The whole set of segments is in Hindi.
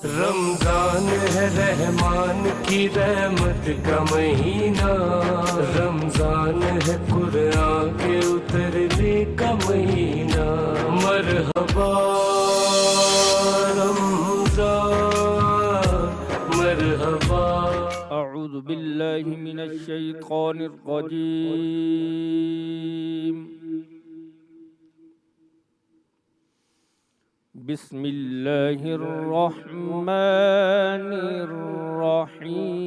रमजान है रहमान की रहमत का महीना, रमजान है कुरान के उतरने का महीना। मरहबा रमजान मरहबा। अऊज़ु बिल्लाहि मिनश शैतानिर रजीम। बिस्मिल्लाहिर रहमानिर रहीम।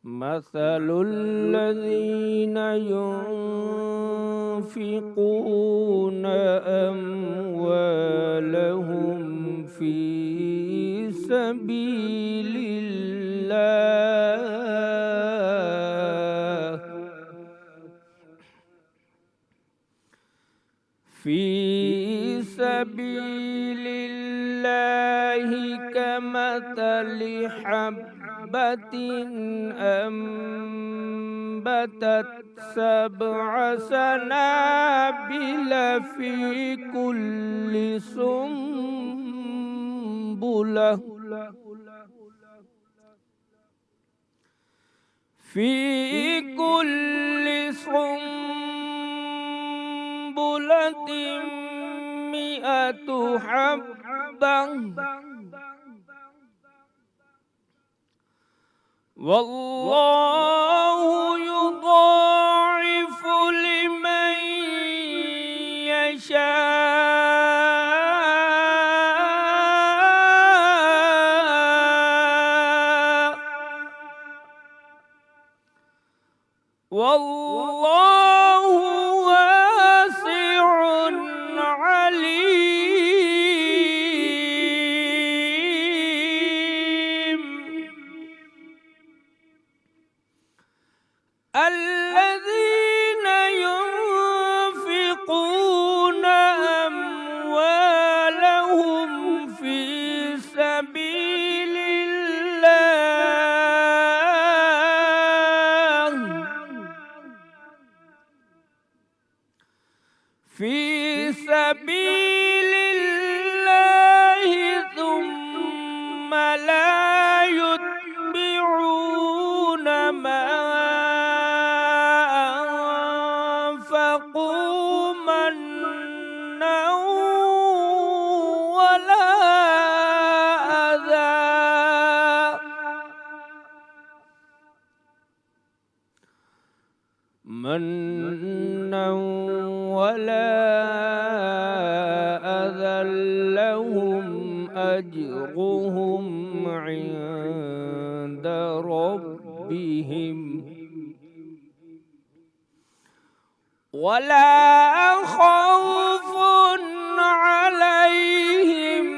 मसलुल लज़ीना युनफ़िक़ूना अम्वालहुम फ़ी सबीलिल्लाहि कमथलि हब्बतिन अम्बतत सबअ सनाबिल फी कुल्ली सुम्बुलह फी कुल्ली सुम्बुलतिन मिअतु हब्बह वल्लाहु युदाइफु लिमन यशा। वल्लाहु वासिउन अलीम। अल्लज़ीना युनफ़िक़ूना अम्वालहुम फ़ी सबीलिल्लाह थुम्मा ला युत्बिऊना मा अनफ़क़ू मन्नन वला अज़ा। मन्नन वला अज़ा लहुम अज्रुहुम इंद रब्बिहिम वला खौफुन अलैहिम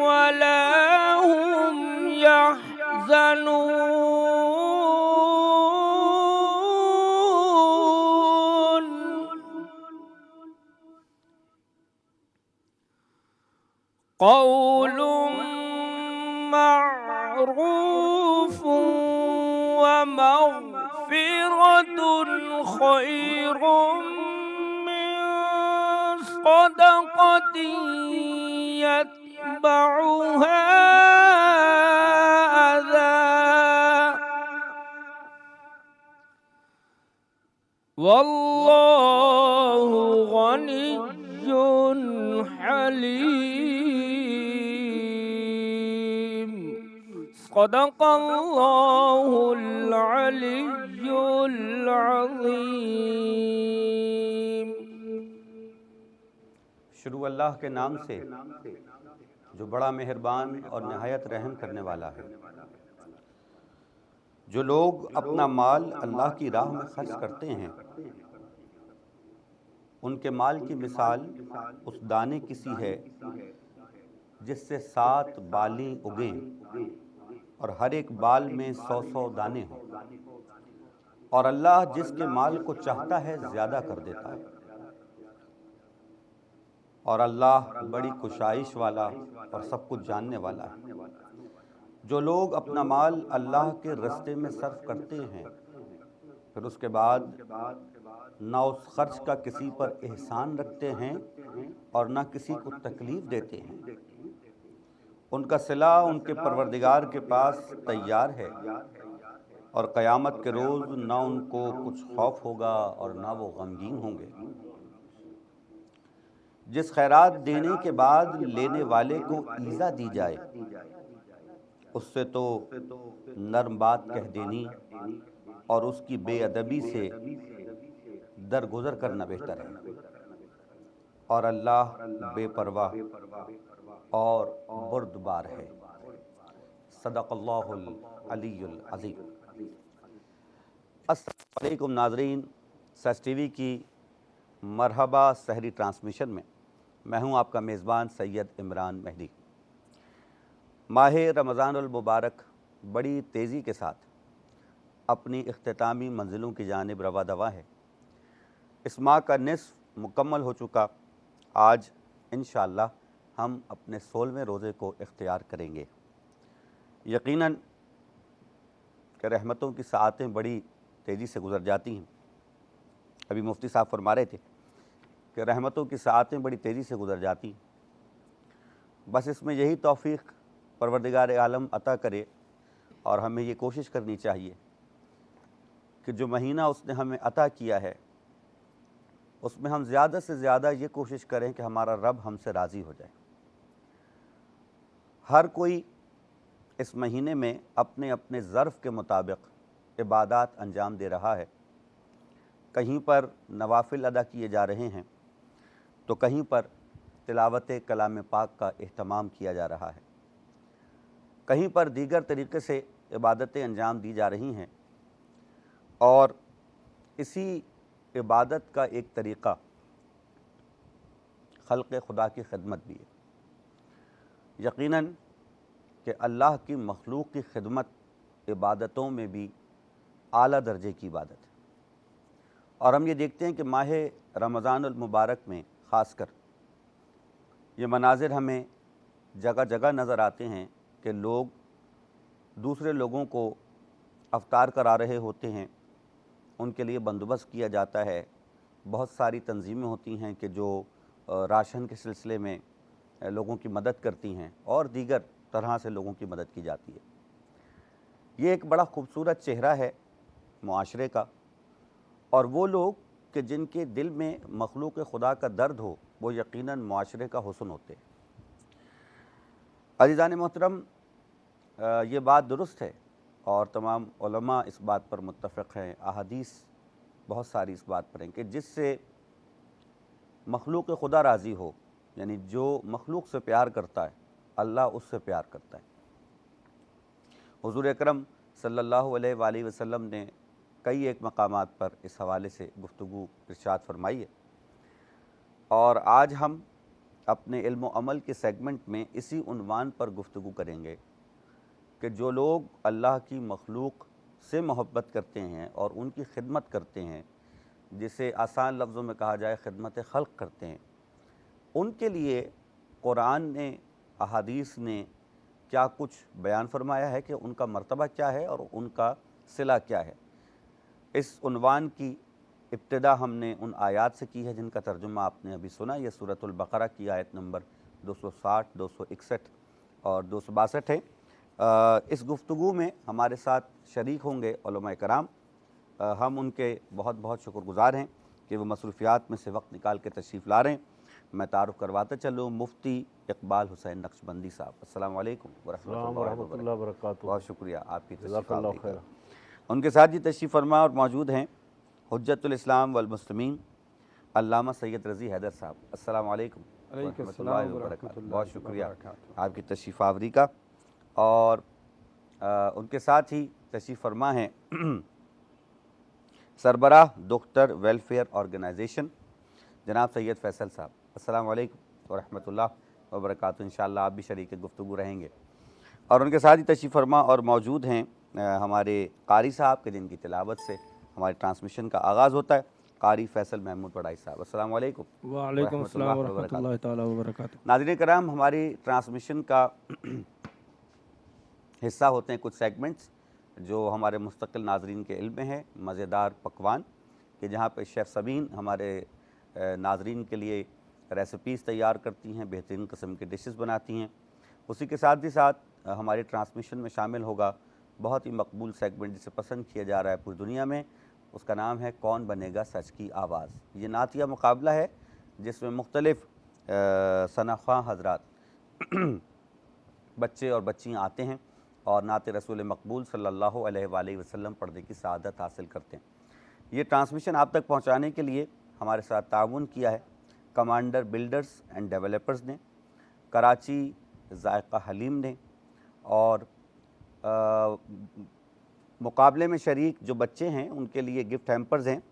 वला हुम यहज़नून। क़ौलुम मअरूफ़ुन व मग़फ़िरतुन ख़ैरुम मिन सदक़तिन यत्बउहा अज़ा। वल्लाहु गनिय्युन हलीम। सदक़ल्लाहुल अलिय्युल अज़ीम। शुरू अल्लाह के नाम से जो बड़ा मेहरबान और नहायत रहम करने वाला है। जो लोग अपना माल अल्लाह की राह में खर्च करते हैं, उनके माल की मिसाल उस दाने की सी है जिससे 7 बालें उगें और हर एक बाल में 100-100 दाने हों। और अल्लाह जिसके माल को चाहता है ज़्यादा कर देता है। और अल्लाह बड़ी कुशाइश वाला और सब कुछ जानने वाला है। जो लोग अपना माल अल्लाह के रास्ते में सर्फ करते हैं, फिर उसके बाद ना उस खर्च का किसी पर एहसान रखते हैं और ना किसी को तकलीफ़ देते हैं। उनका सिला उनके परवरदिगार के पास तैयार है और क़यामत के रोज़ ना उनको कुछ खौफ होगा और ना वो गमगीन होंगे। जिस खैरात देने के बाद लेने वाले को ईज़ा दी जाए, उससे तो नर्म बात कह देनी और उसकी बेअदबी से दरगुजर करना बेहतर है। और अल्लाह बेपरवाह और बुर्दबार है। सदक़ल्लाहुल अलीयुल अज़ीम। अस्सलामु अलैकुम नाज़रीन, सच टीवी की मरहबा सहरी ट्रांसमिशन में मैं हूं आपका मेज़बान सैयद इमरान मेहदी। माह रमज़ानुल मुबारक बड़ी तेज़ी के साथ अपनी इख्तितामी मंजिलों की जानिब रवा दवा है। इस माह का निस्फ़ मुकम्मल हो चुका। आज इंशाअल्लाह हम अपने 16वें रोज़े को इख्तियार करेंगे। यकीनन कि रहमतों की साआतें बड़ी तेज़ी से गुज़र जाती हैं। अभी मुफ्ती साहब फरमा रहे थे कि रहमतों की साआतें बड़ी तेज़ी से गुज़र जाती हैं। बस इसमें यही तौफ़ीक़ परवरदिगार आलम अता करे और हमें ये कोशिश करनी चाहिए कि जो महीना उसने हमें अता किया है उसमें हम ज़्यादा से ज़्यादा ये कोशिश करें कि हमारा रब हमसे राज़ी हो जाए। हर कोई इस महीने में अपने अपने ज़र्फ़ के मुताबिक इबादात अंजाम दे रहा है। कहीं पर नवाफिल अदा किए जा रहे हैं तो कहीं पर तिलावत कलाम पाक का एहतमाम किया जा रहा है, कहीं पर दीगर तरीक़े से इबादतें अंजाम दी जा रही हैं। और इसी इबादत का एक तरीक़ा खल्क़ खुदा की खिदमत भी है। यकीनन कि अल्लाह की मखलूक की खिदमत इबादतों में भी आला दर्जे की इबादत है। और हम ये देखते हैं कि माह रमज़ानुल मुबारक में ख़ासकर ये मनाज़िर हमें जगह जगह नज़र आते हैं कि लोग दूसरे लोगों को अफ्तार करा रहे होते हैं, उनके लिए बंदोबस्त किया जाता है। बहुत सारी तंजीमें होती हैं कि जो राशन के सिलसिले में लोगों की मदद करती हैं और दीगर तरह से लोगों की मदद की जाती है। ये एक बड़ा खूबसूरत चेहरा है मुआशरे का। और वो लोग कि जिनके दिल में मखलूक खुदा का दर्द हो वो यकीनन मुआशरे का हुस्न होते हैं। अज़ीज़ान मोहतरम, ये बात दुरुस्त है और तमाम उलमा इस बात पर मुत्तफ़िक़ हैं। अहादीस बहुत सारी इस बात पर हैं कि जिससे मखलूक खुदा राज़ी हो, यानी जो मखलूक से प्यार करता है अल्लाह उससे प्यार करता है। हुज़ूर अकरम सल्लल्लाहु अलैहि वसल्लम ने कई एक मकामात पर इस हवाले से गुफ्तगू इरशाद फरमाई है। और आज हम अपने इल्म व अमल के सेगमेंट में इसी उन्वान पर गुफ्तगू करेंगे कि जो लोग अल्लाह की मखलूक से मोहब्बत करते हैं और उनकी खिदमत करते हैं, जिसे आसान लफ्ज़ों में कहा जाए खिदमत खल्क़ करते हैं, उनके लिए कुरान ने, अहादीस ने क्या कुछ बयान फरमाया है कि उनका मर्तबा क्या है और उनका सिला क्या है। इस उन्वान की इब्तिदा हमने उन आयात से की है जिनका तर्जुमा आपने अभी सुना। यह सूरतुल बक़रा की आयत नंबर 260, 261 और 262 है। इस गुफ्तगू में हमारे साथ शरीक होंगे उलमा कराम। हम उनके बहुत बहुत शुक्रगुज़ार हैं कि वो मसरूफ़ियात में से वक्त निकाल के तशरीफ़ ला रहे हैं। मैं तारुफ़ करवाता चलूँ, मुफ्ती इकबाल हुसैन नक्शबंदी साहब। अस्सलामु अलैकुम व रहमतुल्लाहि व बरकातुहू। बहुत शुक्रिया आपकी तशरीफ़ का। उनके साथ ही तशरीफ़ फरमा और मौजूद हैं हुज्जतुल इस्लाम वल मुस्लिमीन अल्लामा सैयद रज़ी हैदर साहब। अस्सलामु अलैकुम व रहमतुल्लाहि व बरकातुहू। बहुत शुक्रिया आपकी तशरीफ़ आवरी का। और उनके साथ ही तशरीफ़ फरमा हैं सरबराह डॉक्टर वेलफेयर ऑर्गेनाइजेशन जनाब सैयद फैसल साहब। अस्सलामु अलैकुम व रहमतुल्लाहि व बरकातुहू। इंशाअल्लाह आप भी शरीक गुफ्तगू रहेंगे। और उनके साथ ही तशरीफ़ फरमा और मौजूद हैं हमारे कारी साहब के जिनकी तिलावत से हमारे ट्रांसमिशन का आगाज़ होता है, कारी फैसल महमूद पढ़ाई साहब। अस्सलामु अलैकुम व अलैकुम अस्सलाम व रहमतुल्लाहि तआला व बरकातुहू। नाज़रीन कराम, हमारी ट्रांसमिशन का हिस्सा होते हैं कुछ सेगमेंट्स जो हमारे मुस्तकिल नाजरीन के इल्म में है, मज़ेदार पकवान कि जहाँ पे शेफ़ सबीन हमारे नाजरीन के लिए रेसिपीज़ तैयार करती हैं, बेहतरीन किस्म की डिशेस बनाती हैं। उसी के साथ ही साथ हमारी ट्रांसमिशन में शामिल होगा बहुत ही मकबूल सेगमेंट जिसे पसंद किया जा रहा है पूरी दुनिया में। उसका नाम है कौन बनेगा सच की आवाज़। ये नातिया मुकाबला है जिसमें मुख्तलिफ़ सनाख्वा हज़रात बच्चे और बच्चियाँ आते हैं और नात रसूल मकबूल सल्लल्लाहु अलैहि वसल्लम पर्दे की सआदत हासिल करते हैं। ये ट्रांसमिशन आप तक पहुँचाने के लिए हमारे साथ ताउन किया है कमांडर बिल्डर्स एंड डेवलपर्स ने, कराची जायका हलीम ने, और मुकाबले में शरीक जो बच्चे हैं उनके लिए गिफ्ट हैम्पर्स हैं।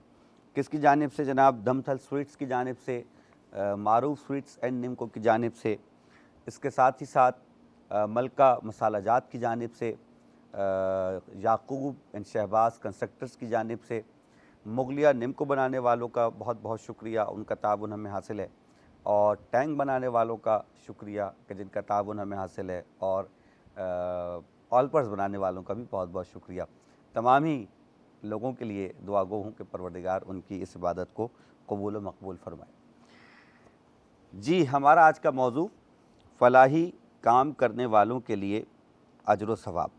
किसकी जानिब से? जनाब दमथल स्वीट्स की जानिब से, मारूफ स्वीट्स एंड निमको की जानिब से, इसके साथ ही साथ मलका मसाला जात की जानिब से, याकूब एंड शहबाज कंस्ट्रक्टर्स की जानिब से, मुगलिया निमको बनाने वालों का बहुत बहुत शुक्रिया, उनका ताउन हमें हासिल है, और टैंक बनाने वालों का शुक्रिया कि जिनका ताउन हमें हासिल है, और ऑलपर्स बनाने वालों का भी बहुत बहुत शुक्रिया। तमाम ही लोगों के लिए दुआ गो हूँ कि परवरदिगार उनकी इस इबादत को कबूल व मकबूल फरमाए। जी, हमारा आज का मौजू फलाही काम करने वालों के लिए अजर व सवाब।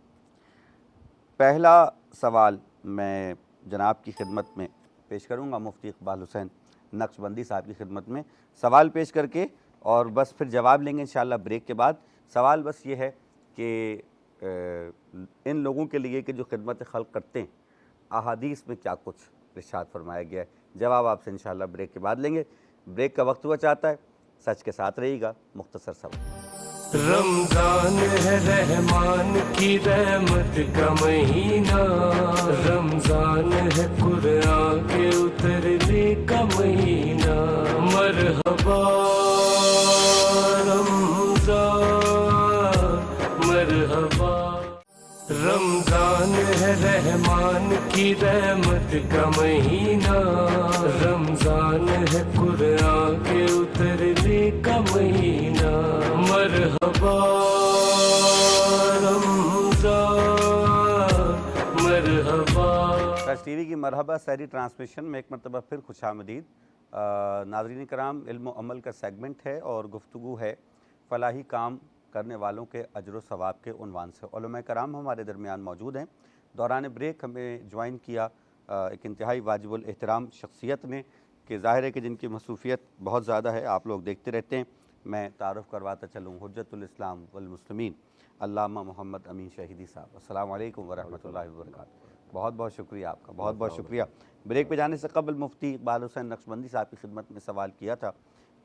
पहला सवाल मैं जनाब की खिदमत में पेश करूँगा, मुफ्ती इकबाल हुसैन नक्शबंदी साहब की खिदमत में सवाल पेश करके, और बस फिर जवाब लेंगे इंशाअल्लाह ब्रेक के बाद। सवाल बस ये है कि इन लोगों के लिए कि जो खिदमत खल्क़ करते हैं, अहादीस में क्या कुछ इरशाद फरमाया गया है। जवाब आपसे इंशाअल्लाह ब्रेक के बाद लेंगे। ब्रेक का वक्त हुआ चाहता है, सच के साथ रहिएगा। मुख्तसर सवाल। रमजान है रहमान की रहमत का महीना, रमजान है कुरान के उतरने का महीना। मरहबा रमजान, मरहबा। रमजान है रहमान की रहमत का महीना, रमजान है कुरान के उतरने का महीना। मरहबा रमजान, मरहबा। टच टीवी की मरहबा सैरी ट्रांसमिशन में एक मरतबा फिर खुशामदीद। नाज़रीन कराम, इल्म व अमल का सेगमेंट है और गुफ्तगू है फलाही काम करने वालों के अजर व सवाब के उन्वान से। उलमा कराम हमारे दरमियान मौजूद हैं। दौरान ब्रेक हमें ज्वाइन किया एक इंतहाई वाजिबुल एहतराम शख्सियत ने, कि ज़ाहिर है कि जिनकी मसरूफ़ियत बहुत ज़्यादा है, आप लोग देखते रहते हैं। मैं तारुफ़ करवाता चलूँ हुज्जतुल इस्लाम वल मुस्लिमीन अल्लामा मोहम्मद अमीन शहीदी साहब। अस्सलाम वालेकुम व रहमतुल्लाहि व बरकातुहू। बहुत बहुत शुक्रिया आपका, बहुत बहुत शुक्रिया। ब्रेक पे जाने से कबल मुफ्ती इकबाल हुसैन नक्शबंदी साहब की खिदमत में सवाल किया था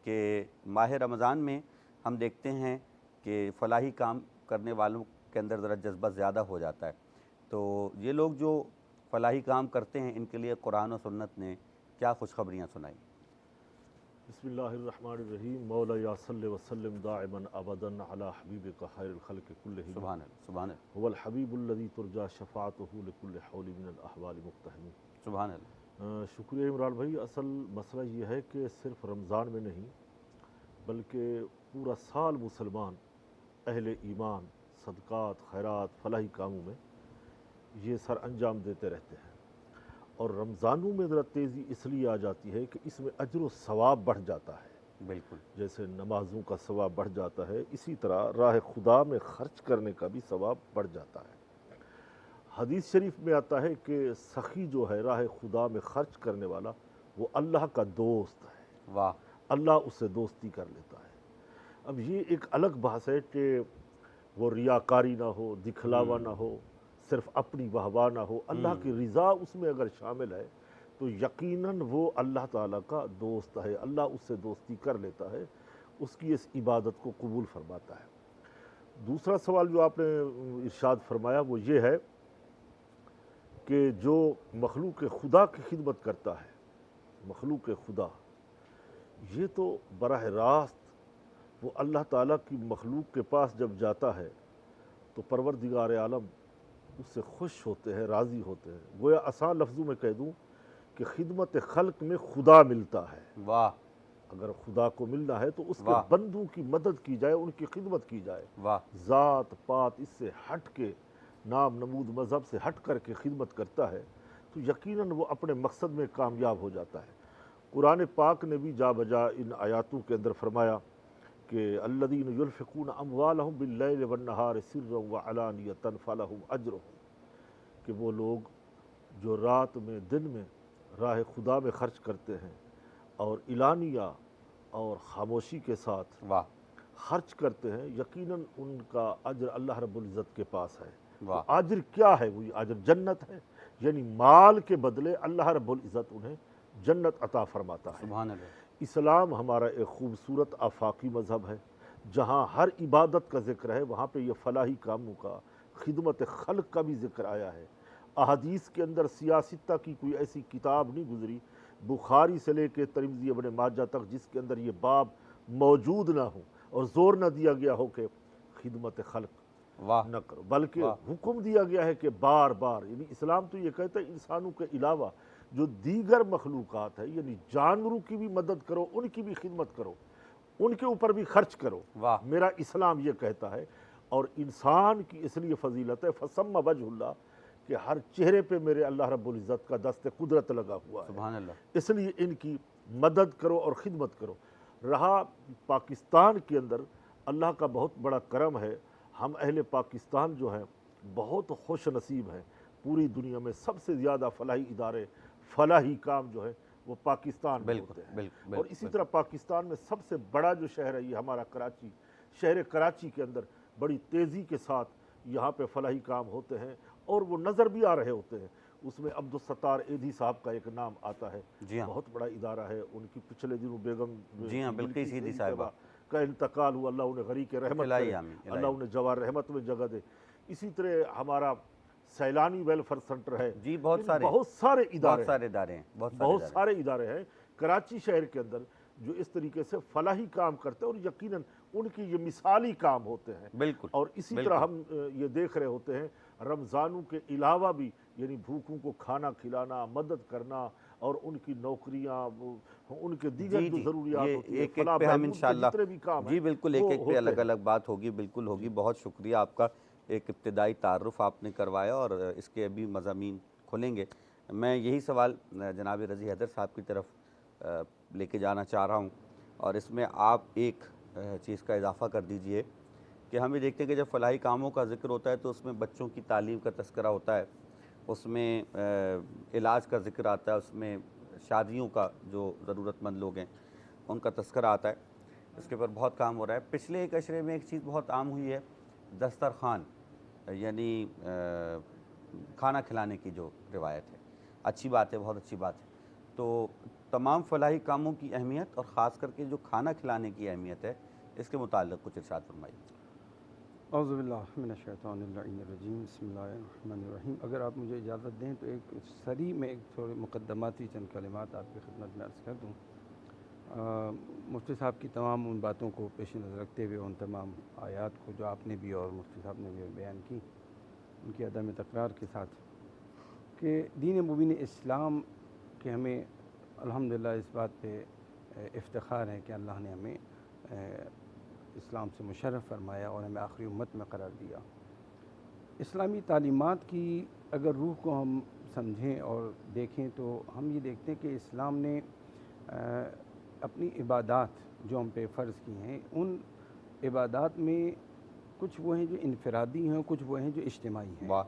कि माह रमज़ान में हम देखते हैं कि फ़लाही काम करने वालों के अंदर ज़रा जज्बा ज़्यादा हो जाता है, तो ये लोग जो फ़लाही काम करते हैं इनके लिए कुरान और सुन्नत ने क्या खुशखबरियाँ सुनाई? बिस्मिल्लाहिर्रहमानिर्रहीम। मौला या सल्लि व सल्लिम दाइमन अबदन अला हबीबिका खैरुल खल्क़ि कुल्लिहिम। सुभान अल्लाह, सुभान अल्लाह, हुवल हबीबुल्लज़ी तुरजा शफ़ाअतुहु लिकुल्लि हौलि मिनल अहवालि मुक़्तहमी। सुभान अल्लाह। शुक्रिया इमरान भाई। असल मसला ये है कि सिर्फ रमज़ान में नहीं बल्कि पूरा साल मुसलमान अहले ईमान सदक़ात खैरात फलाही कामों में ये सर अंजाम देते रहते हैं, और रमज़ानों में ज़रा तेज़ी इसलिए आ जाती है कि इसमें अजर व सवाब बढ़ जाता है। बिल्कुल, जैसे नमाज़ों का सवाब बढ़ जाता है, इसी तरह राह खुदा में ख़र्च करने का भी सवाब बढ़ जाता है। हदीस शरीफ में आता है कि सखी जो है राह खुदा में ख़र्च करने वाला वो अल्लाह का दोस्त है। वाह, अल्लाह उससे दोस्ती कर लेता है। अब ये एक अलग बहस है कि वो रियाकारी ना हो, दिखलावा ना हो, सिर्फ अपनी वाहवाह ना हो, अल्लाह की रज़ा उसमें अगर शामिल है तो यकीनन वो अल्लाह ताला का दोस्त है, अल्लाह उससे दोस्ती कर लेता है, उसकी इस इबादत को कबूल फरमाता है। दूसरा सवाल जो आपने इरशाद फरमाया वो ये है कि जो मखलूक खुदा की खिदमत करता है, मखलूक खुदा, ये तो बराह रास्त वो अल्लाह ताला की मखलूक के पास जब जाता है तो परवरदिगार आलम उससे खुश होते हैं, राज़ी होते हैं। गोया आसान लफ्ज़ों में कह दूँ कि खिदमत खल्क में खुदा मिलता है। वाह, अगर खुदा को मिलना है तो उसके वाह, बंदों की मदद की जाए, उनकी खिदमत की जाए। वाह, ज़ात पात इससे हट के नाम नमूद मज़हब से हट कर के खिदमत करता है तो यकीनन वो अपने मकसद में कामयाब हो जाता है। कुरान पाक ने भी जा बजा इन आयातों के अंदर फरमाया कि अल्लज़ीन युनफ़िक़ून अम्वालहुम बिल्लैल वन्नहार सिर्रन व अलानियतन फलहुम अज्रुहुम, कि वो लोग जो रात में दिन में राह खुदा में खर्च करते हैं और इलानिया और खामोशी के साथ वाह खर्च करते हैं, यकीनन उनका अज्र अल्लाह रब्बुल इज़्ज़त के पास है। वाह। तो अज्र क्या है? वही अज्र जन्नत है, यानी माल के बदले अल्लाह रब्बुल इज़्ज़त उन्हें जन्नत अता फरमाता है। सुभान अल्लाह। इस्लाम हमारा एक खूबसूरत आफाकी मज़हब है, जहाँ हर इबादत का ज़िक्र है वहाँ पे ये फलाही कामों का, खिदमत खल्क का भी ज़िक्र आया है। अहादीस के अंदर सियासता की कोई ऐसी किताब नहीं गुजरी, बुखारी से लेके तिरमिज़ी इब्न माजा तक, जिसके अंदर ये बाब मौजूद ना हो और ज़ोर न दिया गया हो कि खिदमत खल्क वाह न करो, बल्कि वाह। हुक्म दिया गया है कि बार बार, यानी इस्लाम तो ये कहता है इंसानों के अलावा जो दीगर मखलूक़ात है, यानी जानवरों की भी मदद करो, उनकी भी खिदमत करो, उनके ऊपर भी खर्च करो। वाह। मेरा इस्लाम ये कहता है। और इंसान की इसलिए फजीलत है फसम्मा वजहुल्लाह, कि हर चेहरे पे मेरे अल्लाह रब्बुल इज़्ज़त का दस्त कुदरत लगा हुआ है, सुभान अल्लाह। इसलिए इनकी मदद करो और ख़िदमत करो। रहा पाकिस्तान के अंदर, अल्लाह का बहुत बड़ा करम है, हम अहले पाकिस्तान जो हैं बहुत खुश नसीब हैं। पूरी दुनिया में सबसे ज़्यादा फलाही इदारे, फलाही काम जो है वो पाकिस्तान में होते हैं। और इसी तरह पाकिस्तान में सबसे बड़ा जो शहर है ये हमारा कराची, शहर कराची के अंदर बड़ी तेज़ी के साथ यहाँ पे फलाही काम होते हैं और वो नज़र भी आ रहे होते हैं। उसमें अब्दुल सत्तार एधी साहब का एक नाम आता है, जी हाँ। बहुत बड़ा इदारा है। उनकी पिछले दिनों बेगम जी हाँ, बिल्किस एधी साहिबा का इंतकाल हुआ, अल्लाह उन्हें गरीक रहमत करे, अल्लाह उन्हें जवार रहमत में जगह दे। इसी तरह हमारा सैलानी वेलफेयर सेंटर है जी, बहुत सारे इदारे हैं, बहुत सारे इदारे हैं कराची शहर के अंदर जो इस तरीके से फलाही काम करते हैं और यकीनन उनकी ये मिसाली काम होते हैं। बिल्कुल। और इसी तरह हम ये देख रहे होते हैं रमज़ानों के अलावा भी, यानी भूखों को खाना खिलाना, मदद करना और उनकी नौकरियां, उनके दीगर जो ज़रूरियात होती है, एक पे हम इंशाल्लाह जितने भी काम जी बिल्कुल एक वो पे अलग अलग बात होगी। बिल्कुल होगी। बहुत शुक्रिया आपका, एक इब्तिदाई तारुफ आपने करवाया और इसके अभी मज़ामीन खुलेंगे। मैं यही सवाल जनाब रज़ी हैदर साहब की तरफ लेके जाना चाह रहा हूँ और इसमें आप एक चीज़ का इजाफ़ा कर दीजिए कि हम ये देखते हैं कि जब फलाही कामों का ज़िक्र होता है तो उसमें बच्चों की तालीम का तस्करा होता है, उसमें इलाज का ज़िक्र आता है, उसमें शादियों का जो ज़रूरतमंद लोग हैं उनका तस्करा आता है। इसके ऊपर बहुत काम हो रहा है। पिछले एक अशरे में एक चीज़ बहुत आम हुई है, दस्तरखान, यानी खाना खिलाने की जो रिवायत है। अच्छी बात है, बहुत अच्छी बात है। तो तमाम फलाही कामों की अहमियत और ख़ास करके जो खाना खिलाने की अहमियत है, इसके मुताल्लिक़ कुछ इरशाद फरमाइए। औज़ुबिल्लाहि मिनश्शैतानिर्रजीम, बिस्मिल्लाहिर्रहमानिर्रहीम। अगर आप मुझे इजाज़त दें तो एक सरी में एक थोड़े मुक़द्दमाती चंद कलिमात आपकी खिदमत में अर्ज़ कर दूँ। मुफ्ती साहब की तमाम उन बातों को पेश नज़र रखते हुए, उन तमाम आयात को जो आपने भी और मुफ्ती साहब ने भी बयान की, उनकी अदम तकरार के साथ कि दीन मुबीन इस्लाम के हमें अल्हम्दुलिल्लाह इस बात पे इफ्तिखार है कि अल्लाह ने हमें इस्लाम से मुशर्रफ फरमाया और हमें आखिरी उम्मत में करार दिया। इस्लामी तालीमात की अगर रूह को हम समझें और देखें तो हम ये देखते हैं कि इस्लाम ने अपनी इबादात जो हम पे फ़र्ज़ की हैं, उन इबादात में कुछ वो हैं जो इनफरादी हैं, कुछ वो हैं जो इज्तिमाई हैं।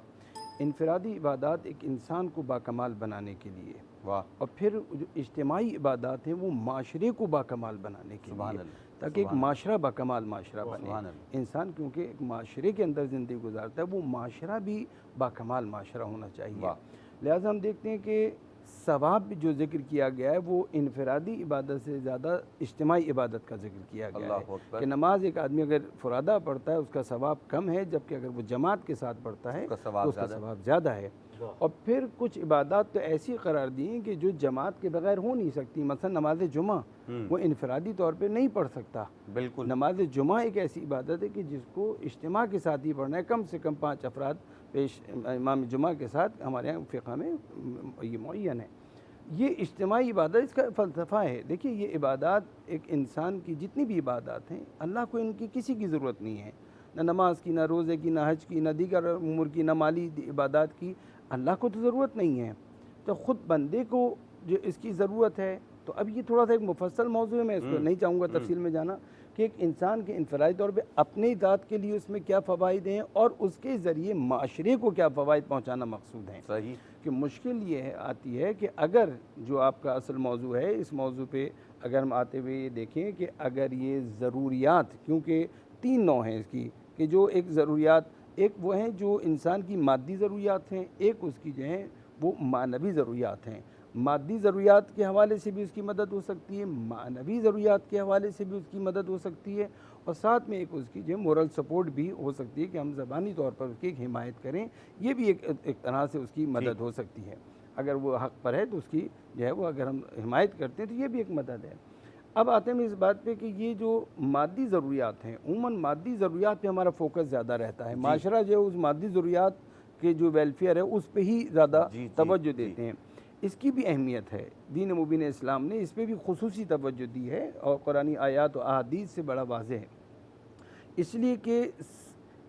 इनफरादी इबादात एक इंसान को बाकमाल बनाने के लिए, और फिर जो इज्तिमाई इबादात हैं वो माशरे को बाकमाल बनाने के लिए, ताकि एक माशरा बाकमाल माशरा बने। इंसान क्योंकि एक माशरे के अंदर ज़िंदगी गुजारता है, वो माशरा भी बाकमाल माशरा होना चाहिए। लिहाजा हम देखते हैं कि सवाब जो ज़िक्र किया गया है वो इनफरादी इबादत से ज़्यादा इज्तिमाई इबादत का जिक्र किया गया है कि नमाज एक आदमी अगर फुरादा पढ़ता है उसका सवाब कम है, जबकि अगर वो जमात के साथ पढ़ता है तो उसका सवाब ज़्यादा है। और फिर कुछ इबादत तो ऐसी करार दी हैं कि जो जमात के बगैर हो नहीं सकती। मसलन नमाज जुमा वो इनफरादी तौर पे नहीं पढ़ सकता। बिल्कुल, नमाज जुमा एक ऐसी इबादत है कि जिसको इज्तिमा के साथ ही पढ़ना है, कम से कम 5 अफराद पेश इमाम जुमा के साथ हमारे यहाँ फ़िक़्ह में ये मुअय्यन है। ये इज्तिमाई इबादत, इसका फ़लसफ़ा है। देखिए ये इबादत एक इंसान की जितनी भी इबादत हैं, अल्लाह को इनकी किसी की ज़रूरत नहीं है। ना नमाज की, ना रोज़े की, ना हज की, ना दीगर उम्र की, ना माली इबादत की। अल्लाह को तो ज़रूरत नहीं है, तो ख़ुद बंदे को जो इसकी ज़रूरत है। तो अब ये थोड़ा सा एक मुफस्सल मौजू है, मैं इसको नहीं चाहूँगा तफसील में जाना कि एक इंसान के इनफरादी तौर पे अपनी ज़ात के लिए उसमें क्या फ़वाइद हैं और उसके ज़रिए माशरे को क्या फ़वाइद पहुँचाना मकसूद हैं। सही। कि मुश्किल ये आती है कि अगर जो आपका असल मौजू है, इस मौजू पे अगर हम आते हुए ये देखें कि अगर ये ज़रूरियात, क्योंकि 3 नौ हैं इसकी, कि जो एक ज़रूरियात, एक वो हैं जो इंसान की मादी ज़रूरियात हैं, एक उसकी जो हैं वो मानवी ज़रूरियात हैं। मादी ज़रूरियात के हवाले से भी उसकी मदद हो सकती है, मानवी ज़रूरियात के हवाले से भी उसकी मदद हो सकती है, और साथ में एक उसकी जो मोरल सपोर्ट भी हो सकती है कि हम ज़बानी तौर पर उसकी एक हिमायत करें, ये भी एक तरह से उसकी मदद हो सकती है। अगर वो हक़ पर है तो उसकी जो है वो अगर हम हिमायत करते हैं तो ये भी एक मदद है। अब आते हैं इस बात पे कि ये जो मादी ज़रूरियात हैं, उमूमन मादी ज़रूरियात पे हमारा फोकस ज़्यादा रहता है। माशरा जो है उस मादी ज़रूरियात के जो वेलफेयर है उस पे ही ज़्यादा तवज्जो देते हैं। इसकी भी अहमियत है, दीन मुबीन इस्लाम ने इस पर भी खुसूसी तवज्जो दी है और कुरानी आयात और अहादीस से बड़ा वाज़ेह है। इसलिए कि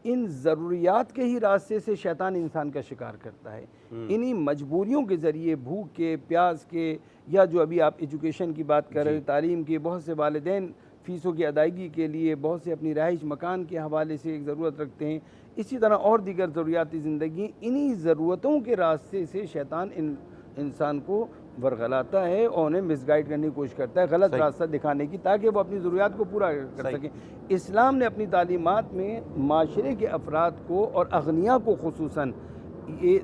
इन ज़रूरियात के ही रास्ते से शैतान इंसान का शिकार करता है। इन्हीं मजबूरियों के ज़रिए, भूख के, प्यास के, या जो अभी आप एजुकेशन की बात कर रहे हैं, तालीम की, बहुत से वालिदैन फ़ीसों की अदायगी के लिए, बहुत से अपनी रहाइश मकान के हवाले से एक ज़रूरत रखते हैं। इसी तरह और दीगर ज़रूरियाती ज़िंदगी, इन्हीं ज़रूरतों के रास्ते से शैतान इंसान को वरगलाता है और उन्हें मिसगाइड करने की कोशिश करता है, गलत रास्ता दिखाने की, ताकि वो अपनी ज़रूरियात को पूरा कर सकें। इस्लाम ने अपनी तालीमात में माशरे के अफराद को और अगनिया को खुसूसन ये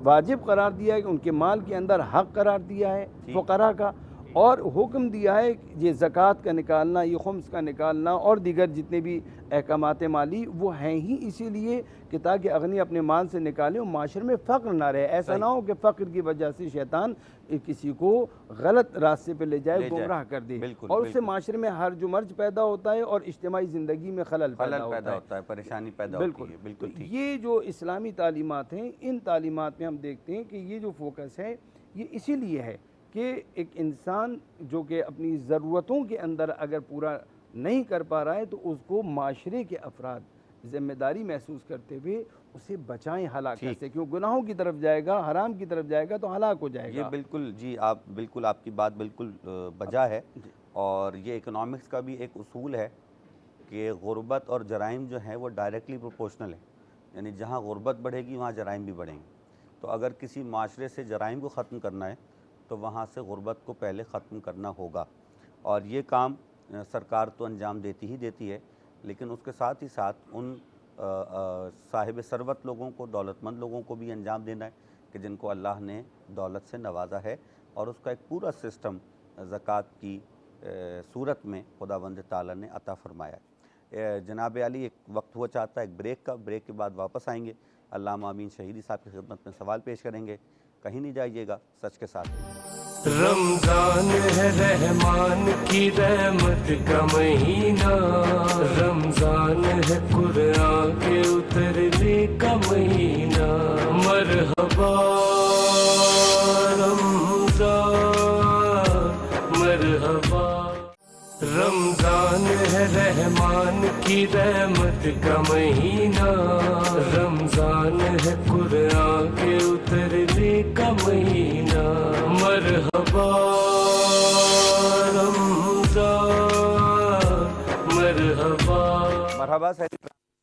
वाजिब करार दिया है कि उनके माल के अंदर हक़ करार दिया है फ़ुक़रा का, और हुक्म दिया है ये ज़कात का निकालना, ये खुम्स का निकालना और दीगर जितने भी अहकामात माली वो हैं ही इसीलिए कि ताकि अगनी अपने माल से निकालें और माशरे में फ़क्र ना रहे। ऐसा ना हो कि फ़क्र की वजह से शैतान किसी को गलत रास्ते पे ले जाए, गुमराह कर दे, और उससे माशरे में हर्ज मर्ज पैदा होता है और इज्तिमाई ज़िंदगी में खलल पैदा होता है, परेशानी पैदा बिल्कुल होती है। बिल्कुल ठीक। ये जो इस्लामी तालीमात हैं, इन तालीमात में हम देखते हैं कि ये जो फोकस है ये इसीलिए है कि एक इंसान जो कि अपनी ज़रूरतों के अंदर अगर पूरा नहीं कर पा रहा है तो उसको माशरे के अफराद ज़िम्मेदारी महसूस करते हुए उसे बचाएं हलाकत से, क्यों गुनाहों की तरफ जाएगा, हराम की तरफ जाएगा तो हलाक हो जाएगा। ये बिल्कुल जी, आप बिल्कुल, आपकी बात बिल्कुल बजा है, और ये इकोनॉमिक्स का भी एक उसूल है कि गुर्बत और जराइम जो हैं वो डायरेक्टली प्रोपोर्शनल है, यानी जहाँ गुर्बत बढ़ेगी वहाँ जराइम भी बढ़ेंगे। तो अगर किसी माशरे से जराइम को ख़त्म करना है तो वहाँ से गुर्बत को पहले ख़त्म करना होगा, और ये काम सरकार तो अंजाम देती ही देती है, लेकिन उसके साथ ही साथ उन साहिब सरवत लोगों को, दौलतमंद लोगों को भी अंजाम देना है कि जिनको अल्लाह ने दौलत से नवाजा है, और उसका एक पूरा सिस्टम ज़कात की सूरत में खुदावंद ताला ने अता फरमाया है। जनाब अली, एक वक्त हुआ चाहता है एक ब्रेक का, ब्रेक के बाद वापस आएंगे, अल्लामा अमीन शहीदी साहब की खिदमत में सवाल पेश करेंगे। कहीं नहीं जाइएगा, सच के साथ। रमजान है रहमान की रहमत का महीना, रमजान है कुरान के उतरने का महीना। मरहबा रमजान, मरहबा। रमजान है रहमान की रहमत का महीना, रमजान है कुरान के उतरने का महीना। मरहबा रमजान, मरहबा। मरहबा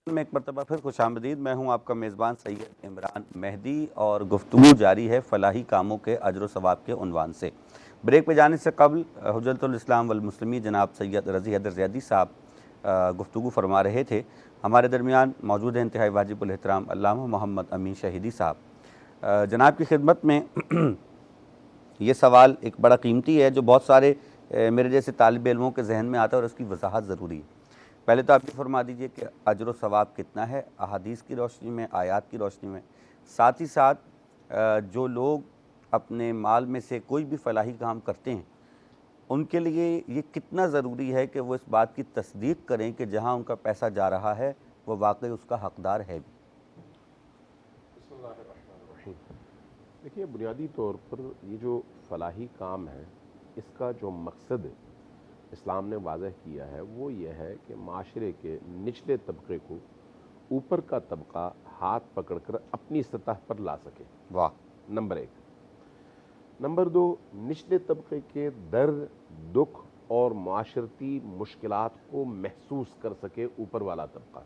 में एक मरतबा फिर खुशामदीद। मैं हूँ आपका मेज़बान सैयद इमरान मेहदी, और गुफ्तगू जारी है फलाही कामों के अजर सवाब के उन्वान से। ब्रेक पे जाने से कबल हुज्जतुल इस्लाम वल मुस्लिमीन जनाब सैयद रज़ी हैदर ज़ैदी साहब गुफ्तगू फरमा रहे थे। हमारे दरमियान मौजूद है इंतहाई वाजिबुल एहतराम अल्लामा मोहम्मद अमीन शहीदी साहब। जनाब की खिदमत में ये सवाल एक बड़ा कीमती है जो बहुत सारे मेरे जैसे तालिब इल्मों के जहन में आता है, और उसकी वजाहत ज़रूरी है। पहले तो आप ये फरमा दीजिए कि अजर सवाब कितना है अहादीस की रोशनी में, आयात की रोशनी में, साथ ही साथ जो लोग अपने माल में से कोई भी फलाही काम करते हैं उनके लिए ये कितना ज़रूरी है कि वो इस बात की तस्दीक करें कि जहाँ उनका पैसा जा रहा है वो वाकई उसका हकदार है भी। देखिए, बुनियादी तौर पर ये जो फलाही काम है इसका जो मकसद इस्लाम ने वाज़ह किया है वो ये है कि माशरे के निचले तबके को ऊपर का तबका हाथ पकड़कर अपनी सतह पर ला सके। वाह। नंबर 1। नंबर 2, निचले तबके के दर्द, दुख और माशरती मुश्किलात को महसूस कर सके ऊपर वाला तबका।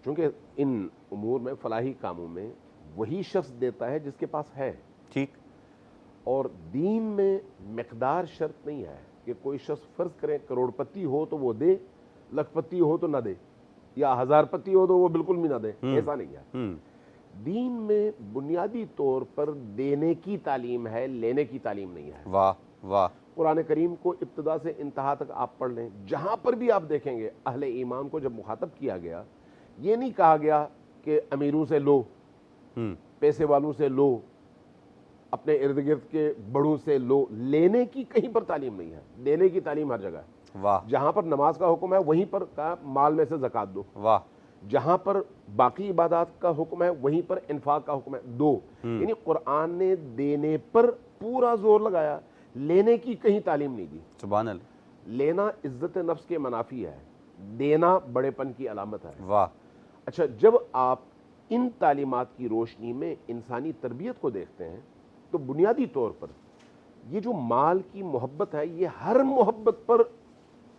चूँकि इन उमूर में, फलाही कामों में वही शख्स देता है जिसके पास है। ठीक। और दीन में मिकदार शर्त नहीं है कि कोई शख्स फ़र्ज़ करें करोड़पति हो तो वो दे, लखपति हो तो ना दे, या हज़ारपति हो तो वो बिल्कुल भी ना दे। ऐसा नहीं है। दीन में बुनियादी तौर पर देने की तालीम है, लेने की तालीम नहीं है। वाह वाह। कुरान करीम को इब्तिदा से इंतहा तक आप पढ़ लें, जहाँ पर भी आप देखेंगे अहले ईमान को जब मुखातब किया गया, ये नहीं कहा गया कि अमीरों से लो, पैसे वालों से लो, अपने इर्द गिर्द के बड़ों से लो। लेने की कहीं पर तालीम नहीं है, देने की तालीम हर जगह है। वाह। जहाँ पर नमाज का हुक्म है वहीं पर का माल में से ज़कात दो। वाह। जहाँ पर बाकी इबादत का हुक्म है वहीं पर इन्फाक का हुक्म है, दो। यानी कुरान ने देने पर पूरा जोर लगाया, लेने की कहीं तालीम नहीं दी। सुभान अल्लाह। लेना इज्जत नफ्स के मनाफी है, देना बड़ेपन की अलामत है। वाह। अच्छा, जब आप इन तालीमात की रोशनी में इंसानी तरबियत को देखते हैं तो बुनियादी तौर पर ये जो माल की मोहब्बत है, ये हर मोहब्बत पर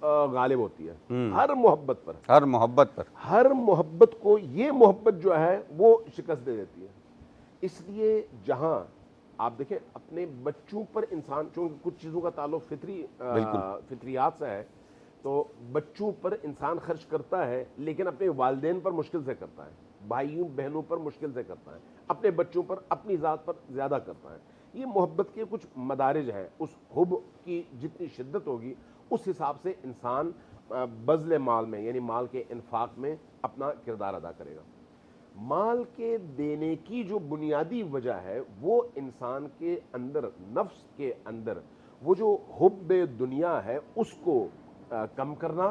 गालिब होती है। हर मोहब्बत पर, हर मोहब्बत पर, हर मोहब्बत को ये मोहब्बत जो है वो शिकस्त दे देती है। इसलिए जहां आप देखें अपने बच्चों पर इंसान, चूंकि कुछ चीज़ों का ताल्लुक फितरियात से है, तो बच्चों पर इंसान खर्च करता है, लेकिन अपने वालिदैन पर मुश्किल से करता है, भाइयों बहनों पर मुश्किल से करता है, अपने बच्चों पर, अपनी ज़ात पर ज़्यादा करता है। ये मोहब्बत के कुछ मदारिज हैं। उस हुब की जितनी शिद्दत होगी उस हिसाब से इंसान बज़्ल माल में, यानी माल के इन्फाक में अपना किरदार अदा करेगा। माल के देने की जो बुनियादी वजह है वो इंसान के अंदर, नफ्स के अंदर वो जो हुब्बे दुनिया है उसको कम करना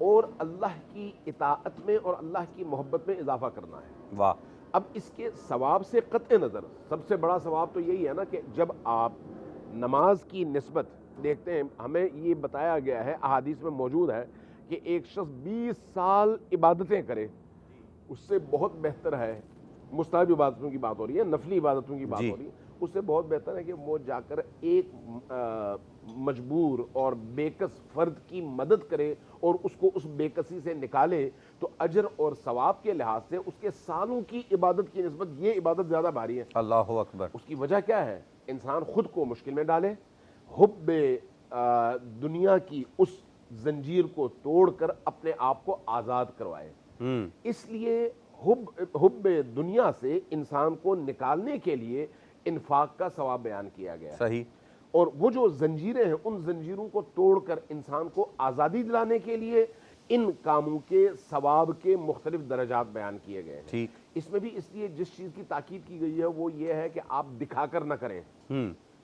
और अल्लाह की इताअत में और अल्लाह की मोहब्बत में इजाफा करना है। वाह। अब इसके सवाब से कत्ए नज़र सबसे बड़ा सवाब तो यही है ना कि जब आप नमाज की निस्बत देखते हैं, हमें ये बताया गया है, अहादीस में मौजूद है कि एक शख्स 20 साल इबादतें करे उससे बहुत बेहतर है, मुस्ताहब इबादतों की बात हो रही है, नफली इबादतों की बात हो रही है, उससे बहुत बेहतर है कि वो जाकर एक मजबूर और बेकस फर्द की मदद करे और उसको उस बेकसी से निकाले, तो अजर और सवाब के लिहाज से उसके सालों की इबादत की निस्बत ये इबादत ज़्यादा भारी है। अल्लाहु अकबर। उसकी वजह क्या है? इंसान खुद को मुश्किल में डाले, हुब्बे दुनिया की उस जंजीर को तोड़कर अपने आप को आज़ाद करवाए। इसलिए हुब्बे दुनिया से इंसान को निकालने के लिए इन्फाक का सवाब बयान किया गया। सही। और वो जो जंजीरें हैं उन जंजीरों को तोड़कर इंसान को आज़ादी दिलाने के लिए इन कामों के सवाब के मुख्तलिफ दर्जात बयान किए गए हैं। ठीक। इसमें भी इसलिए जिस चीज़ की ताकीद की गई है वो ये है कि आप दिखाकर न करें,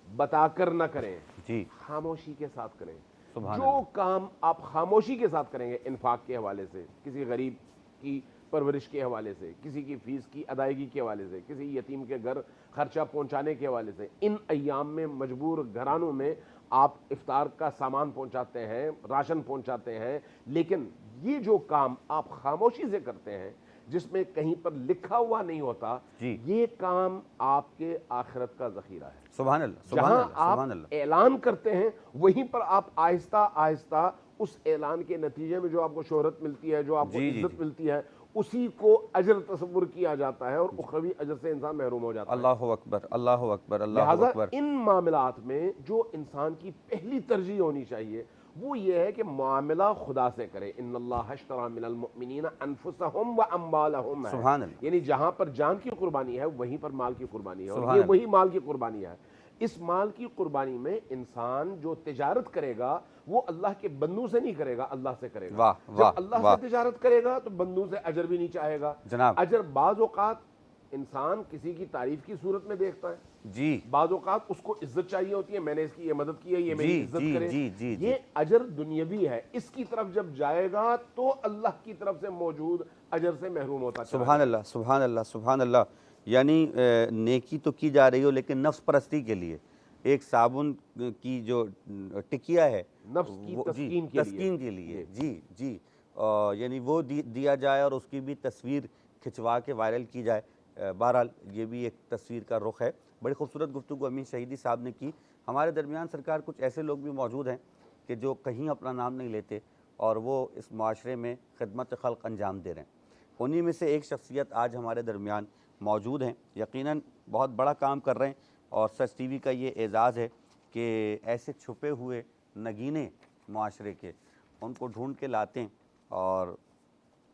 बताकर न करें जी, खामोशी के साथ करें। सुभान जो काम आप खामोशी के साथ करेंगे, इन्फाक के हवाले से, किसी गरीब की परवरिश के हवाले से, किसी की फीस की अदायगी के हवाले से, किसी यतीम के घर खर्चा पहुंचाने के हवाले से, इन अय्याम में मजबूर घरानों में आप इफ्तार का सामान पहुंचाते हैं, राशन पहुंचाते हैं, लेकिन ये जो काम आप खामोशी से करते हैं जिसमें कहीं पर लिखा हुआ नहीं होता, ये काम आपके आखिरत का जखीरा है। सुभान अल्लाह, सुभान जहां अल्लाह, सुभान आप अल्लाह। ऐलान करते हैं वहीं पर आप आहिस्ता आहिस्ता उस ऐलान के नतीजे में जो आपको शोहरत मिलती है, जो आपको इज्जत मिलती है, उसी को अजर तस्वुर किया जाता है और उखरवी अजर से इंसान महरूम हो जाता है। अल्लाहु अकबर, अल्लाहु अकबर, अल्लाहु लिहाजा अकबर। इन मामलात में जो इंसान की पहली तरजीह होनी चाहिए वो ये है कि मामला खुदा से करे। इन्नल्लाह अश्तरा मिनल मुमिनीना अनफुसहुम व अम्वालहुम है। सुभान अल्लाह। यानी जहां पर जान की कुर्बानी है वहीं पर माल की कुर्बानी है, और सुभान ये अल्लाह। वही माल की कुर्बानी है। इस माल की कुर्बानी में इंसान जो तिजारत करेगा वो अल्लाह के बंदों से नहीं करेगा, अल्लाह से करेगा। वाह, जब वाह, अल्लाह वाह। से तिजारत करेगा तो बंदों से अजर भी नहीं चाहेगा। जनाब। अजर बाज़ औक़ात इंसान किसी की तारीफ की सूरत में देखता है, जी, बाज़ औक़ात उसको इज्जत चाहिए होती है, मैंने इसकी ये मदद की है, ये मेरी इज्जत जी, करे। जी, जी, जी। ये अजर दुनियावी है, इसकी तरफ जब जाएगा तो अल्लाह की तरफ से मौजूद अजर से महरूम होता है। सुभान अल्लाह, सुभान अल्लाह, सुभान अल्लाह। यानी नेकी तो की जा रही हो लेकिन नफ्स परस्ती के लिए एक साबुन की जो टिकिया है नफ्स की वो- जी, तस्कीन के लिए। तस्कीन के लिए। जी जी। यानी वो दिया जाए और उसकी भी तस्वीर खिंचवा के वायरल की जाए। बहरहाल ये भी एक तस्वीर का रुख है। बड़ी खूबसूरत गुफ्तगू अमीन शहीदी साहब ने की। हमारे दरमियान सरकार कुछ ऐसे लोग भी मौजूद हैं कि जो कहीं अपना नाम नहीं लेते और वो इस माशरे में खिदमत खल्क़ अंजाम दे रहे हैं। उन्हीं में से एक शख्सियत आज हमारे दरमियान मौजूद हैं, यकीनन बहुत बड़ा काम कर रहे हैं और सच टीवी का ये एज़ाज़ है कि ऐसे छुपे हुए नगीने माशरे के उनको ढूंढ के लाते हैं और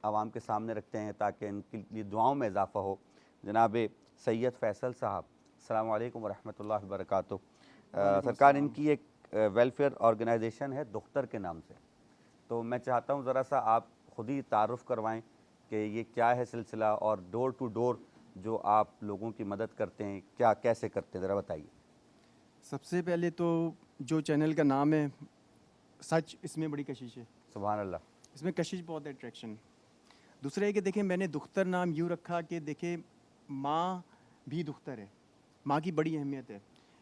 आवाम के सामने रखते हैं ताकि इनके लिए दुआओं में इजाफ़ा हो। जनाब सैयद फैसल साहब, अस्सलाम वालेकुम व रहमतुल्लाहि व बरकातुहू। सरकार इनकी एक वेलफेयर ऑर्गेनाइजेशन है दुख्तर के नाम से, तो मैं चाहता हूँ ज़रा सा आप ख़ुद ही तारुफ़ करवाएं कि ये क्या है सिलसिला और डोर टू डोर जो आप लोगों की मदद करते हैं क्या कैसे करते हैं, ज़रा बताइए। सबसे पहले तो जो चैनल का नाम है सच, इसमें बड़ी कशिश है। सुभान अल्लाह। इसमें कशिश बहुत है, अट्रैक्शन। दूसरा है कि देखें मैंने दुख्तर नाम यूँ रखा कि देखें माँ भी दुख्तर है, माँ की बड़ी अहमियत है।